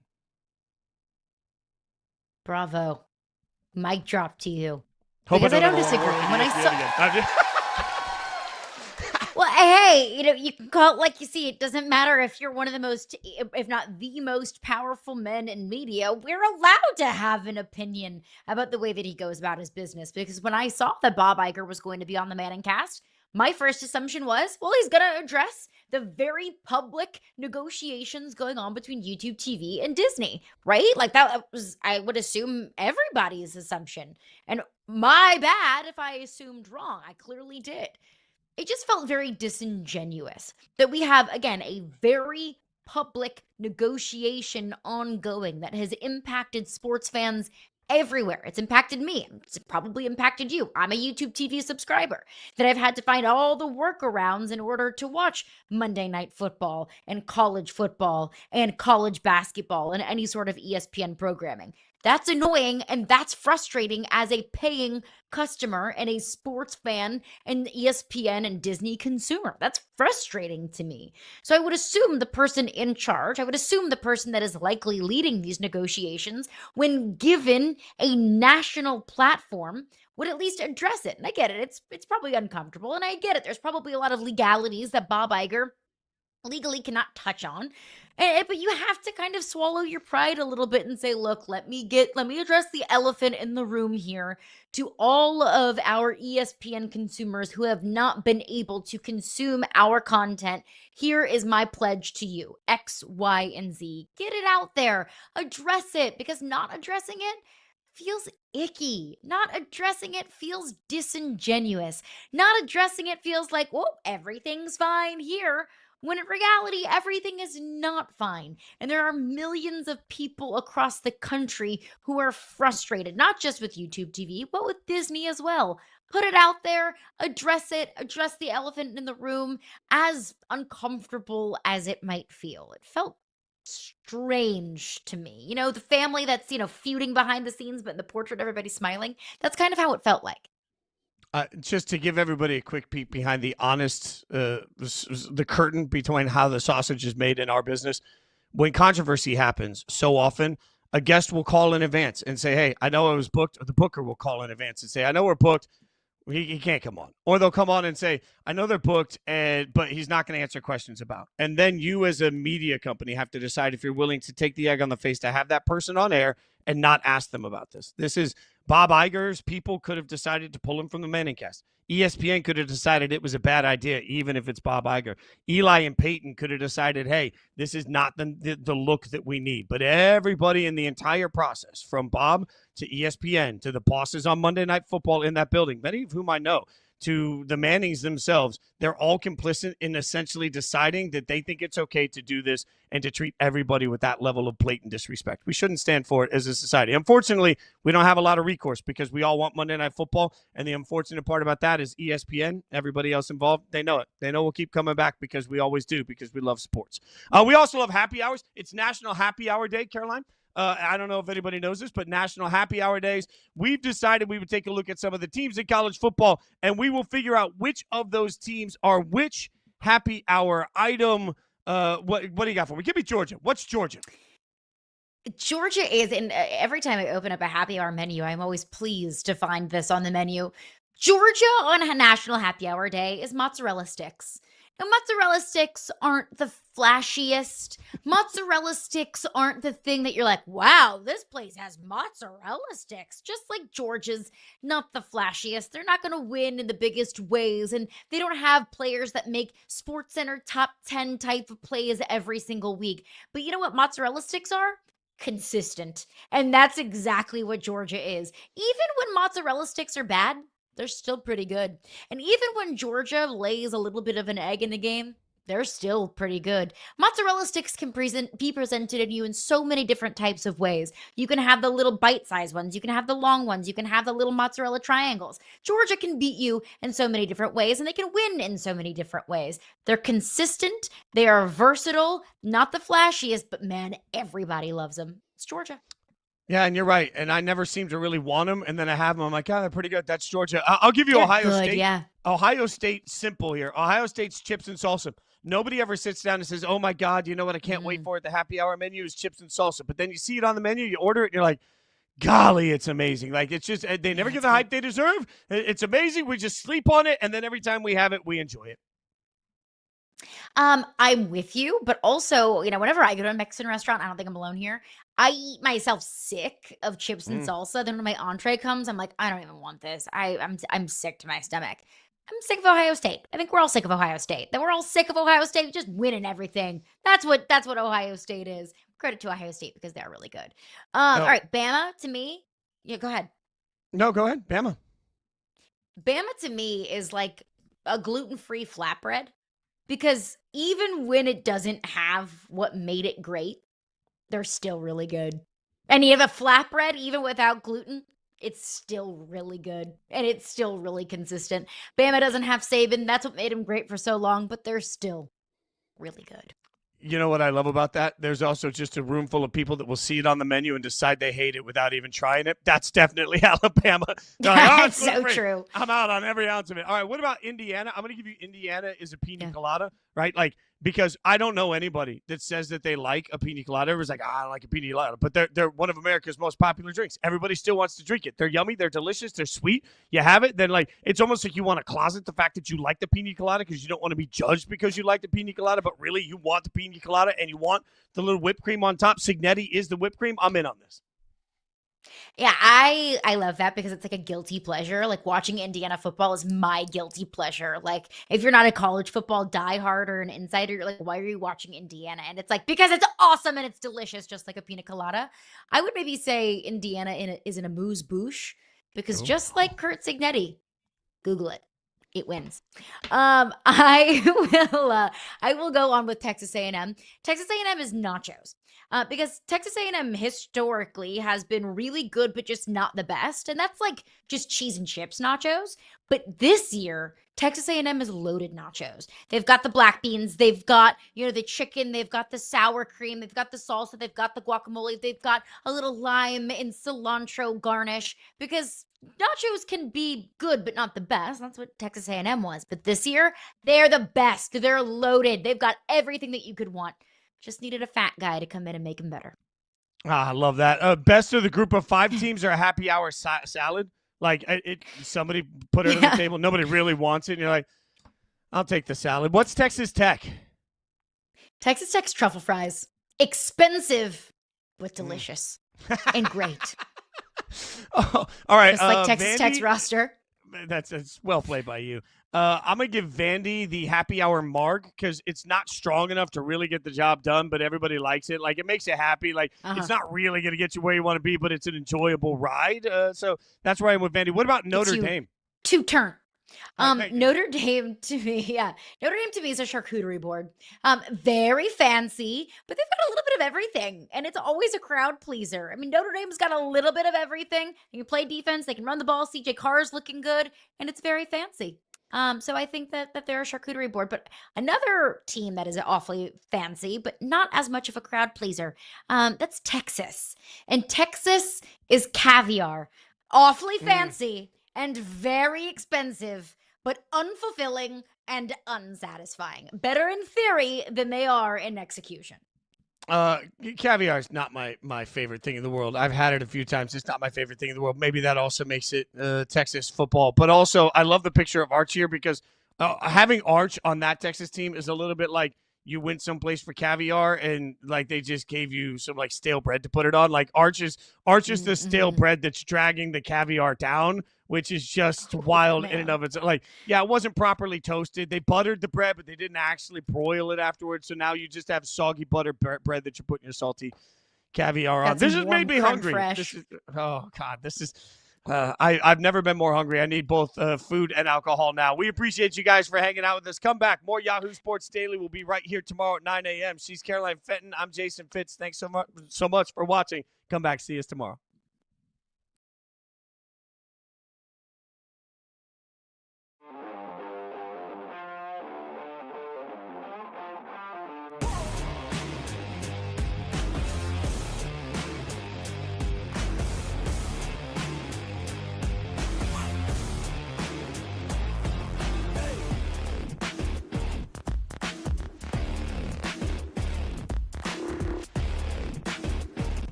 Bravo. Mic drop to you. Hope Because I don't disagree. When I Well, hey, you can call it like you see. It doesn't matter if you're one of the most, if not the most powerful men in media. We're allowed to have an opinion about the way that he goes about his business. Because when I saw that Bob Iger was going to be on the Manning cast, my first assumption was, well, he's going to address the very public negotiations going on between YouTube TV and Disney, right? Like that was, I would assume, everybody's assumption. And my bad if I assumed wrong. I clearly did. It just felt very disingenuous that we have, again, a very public negotiation ongoing that has impacted sports fans everywhere. It's impacted me. It's probably impacted you. I'm a YouTube TV subscriber that I've had to find all the workarounds in order to watch Monday Night Football and college football and college basketball and any sort of ESPN programming. That's annoying and that's frustrating as a paying customer and a sports fan and ESPN and Disney consumer. That's frustrating to me. So I would assume the person in charge, I would assume the person that is likely leading these negotiations, when given a national platform, would at least address it. And I get it. It's probably uncomfortable. And I get it. There's probably a lot of legalities that Bob Iger legally cannot touch on. But you have to kind of swallow your pride a little bit and say, look, let me address the elephant in the room here to all of our ESPN consumers who have not been able to consume our content. Here is my pledge to you, X, Y, and Z. Get it out there, address it, because not addressing it feels icky. Not addressing it feels disingenuous. Not addressing it feels like, well, everything's fine here. when in reality, everything is not fine. And there are millions of people across the country who are frustrated, not just with YouTube TV, but with Disney as well. Put it out there, address it, address the elephant in the room, as uncomfortable as it might feel. It felt strange to me. The family that's, feuding behind the scenes, but in the portrait, everybody's smiling. That's kind of how it felt like. Just to give everybody a quick peek behind the honest, the curtain between how the sausage is made in our business. When controversy happens, so often a guest will call in advance and say, hey, I know I was booked. Or the booker will call in advance and say, I know we're booked. He can't come on. Or they'll come on and say, I know they're booked, but he's not going to answer questions about. And then you as a media company have to decide if you're willing to take the egg on the face to have that person on air and not ask them about this. This is Bob Iger's people could have decided to pull him from the Manningcast. ESPN could have decided it was a bad idea, even if it's Bob Iger. Eli and Peyton could have decided, hey, this is not the look that we need. But everybody in the entire process, from Bob to ESPN to the bosses on Monday Night Football in that building, many of whom I know, to the Mannings themselves, they're all complicit in essentially deciding that they think it's okay to do this and to treat everybody with that level of blatant disrespect. We shouldn't stand for it as a society. Unfortunately, we don't have a lot of recourse because we all want Monday Night Football, and the unfortunate part about that is ESPN, everybody else involved, they know it. They know we'll keep coming back because we always do, because we love sports. We also love happy hours. It's National Happy Hour Day, Caroline. I don't know if anybody knows this, but National Happy Hour Days, we've decided we would take a look at some of the teams in college football, and we will figure out which of those teams are which happy hour item. What do you got for me? Give me Georgia. What's Georgia? Georgia is, and every time I open up a happy hour menu, I'm always pleased to find this on the menu. Georgia on a National Happy Hour Day is mozzarella sticks. Now, mozzarella sticks aren't the flashiest. Mozzarella sticks aren't the thing that you're like, wow, this place has mozzarella sticks. Just like Georgia's not the flashiest. They're not going to win in the biggest ways. And they don't have players that make SportsCenter top 10 type of plays every single week. But you know what mozzarella sticks are? Consistent. And that's exactly what Georgia is. Even when mozzarella sticks are bad, they're still pretty good. And even when Georgia lays a little bit of an egg in the game, they're still pretty good. Mozzarella sticks can be presented to you in so many different types of ways. You can have the little bite-sized ones. You can have the long ones. You can have the little mozzarella triangles. Georgia can beat you in so many different ways, and they can win in so many different ways. They're consistent. They are versatile. Not the flashiest, but man, everybody loves them. It's Georgia. Yeah, and you're right. And I never seem to really want them. And then I have them. I'm like, they're pretty good. That's Georgia. I'll give you They're Ohio good, State. yeah. Ohio State, simple here. Ohio State's chips and salsa. Nobody ever sits down and says, oh, my God, you know what I can't wait for at the happy hour menu is chips and salsa. But then you see it on the menu, you order it, and you're like, golly, it's amazing. Like, it's just, they never get the hype they deserve. It's amazing. We just sleep on it. And then every time we have it, we enjoy it. I'm with you, but also, whenever I go to a Mexican restaurant, I don't think I'm alone here. I eat myself sick of chips and salsa. Then when my entree comes, I'm like, I don't even want this. I'm sick to my stomach. I'm sick of Ohio State. I think we're all sick of Ohio State. That we're all sick of Ohio State just winning everything. That's what Ohio State is. Credit to Ohio State because they're really good. All right, Bama to me. Yeah, go ahead. No, go ahead. Bama. Bama to me is like a gluten-free flatbread. Because even when it doesn't have what made it great, they're still really good. And you have a flatbread, even without gluten, it's still really good. And it's still really consistent. Bama doesn't have Saban. That's what made him great for so long, but they're still really good. You know what I love about that? There's also just a room full of people that will see it on the menu and decide they hate it without even trying it. That's definitely Alabama. That's so true. I'm out on every ounce of it. All right, what about Indiana? I'm going to give you Indiana is a pina colada, right? Like, because I don't know anybody that says that they like a pina colada. Everyone's like, I don't like a pina colada. But they're one of America's most popular drinks. Everybody still wants to drink it. They're yummy. They're delicious. They're sweet. You have it. Then, like, it's almost like you want to closet the fact that you like the pina colada because you don't want to be judged because you like the pina colada. But really, you want the pina colada and you want the little whipped cream on top. Signetti is the whipped cream. I'm in on this. Yeah, I love that because it's like a guilty pleasure. Like watching Indiana football is my guilty pleasure. Like if you're not a college football diehard or an insider, you're like, why are you watching Indiana? And it's like, because it's awesome and it's delicious, just like a pina colada. I would maybe say Indiana is an amuse-bouche because just like Kurt Signetti, Google it. It wins. I will go on with Texas A&M. Texas A&M is nachos. Because Texas A&M historically has been really good, but just not the best. And that's like just cheese and chips nachos. But this year, Texas A&M is loaded nachos. They've got the black beans. They've got, the chicken. They've got the sour cream. They've got the salsa. They've got the guacamole. They've got a little lime and cilantro garnish, because nachos can be good, but not the best. That's what Texas A&M was. But this year, they're the best. They're loaded. They've got everything that you could want. Just needed a fat guy to come in and make him better. I love that. Best of the group of 5 teams are a happy hour salad. Like somebody put it on the table. Nobody really wants it. And you're like, I'll take the salad. What's Texas Tech? Texas Tech's truffle fries. Expensive, but delicious and great. Oh, all right. Just like Texas Vandy, Tech's roster. That's well played by you. I'm going to give Vandy the happy hour mark because it's not strong enough to really get the job done, but everybody likes it. Like, it makes you happy. Like, it's not really going to get you where you want to be, but it's an enjoyable ride. So that's where I am with Vandy. What about Notre Dame? Two-turn. Notre Dame to me is a charcuterie board. Very fancy, but they've got a little bit of everything, and it's always a crowd pleaser. I mean, Notre Dame's got a little bit of everything. They can play defense, they can run the ball. CJ Carr's looking good, and it's very fancy. So I think that they're a charcuterie board. But another team that is awfully fancy, but not as much of a crowd pleaser, that's Texas. And Texas is caviar. Awfully fancy and very expensive, but unfulfilling and unsatisfying. Better in theory than they are in execution. Caviar is not my favorite thing in the world. I've had it a few times. It's not my favorite thing in the world. Maybe that also makes it Texas football. But also, I love the picture of Arch here because having Arch on that Texas team is a little bit like you went someplace for caviar and like they just gave you some like stale bread to put it on. Like Arch is the stale bread that's dragging the caviar down, which is just wild in and of itself. Like, yeah, it wasn't properly toasted. They buttered the bread, but they didn't actually broil it afterwards. So now you just have soggy buttered bread that you're putting your salty caviar on. This has made me hungry. I've never been more hungry. I need both food and alcohol now. We appreciate you guys for hanging out with us. Come back. More Yahoo Sports Daily will be right here tomorrow at 9 a.m. She's Caroline Fenton. I'm Jason Fitz. Thanks so much for watching. Come back. See us tomorrow.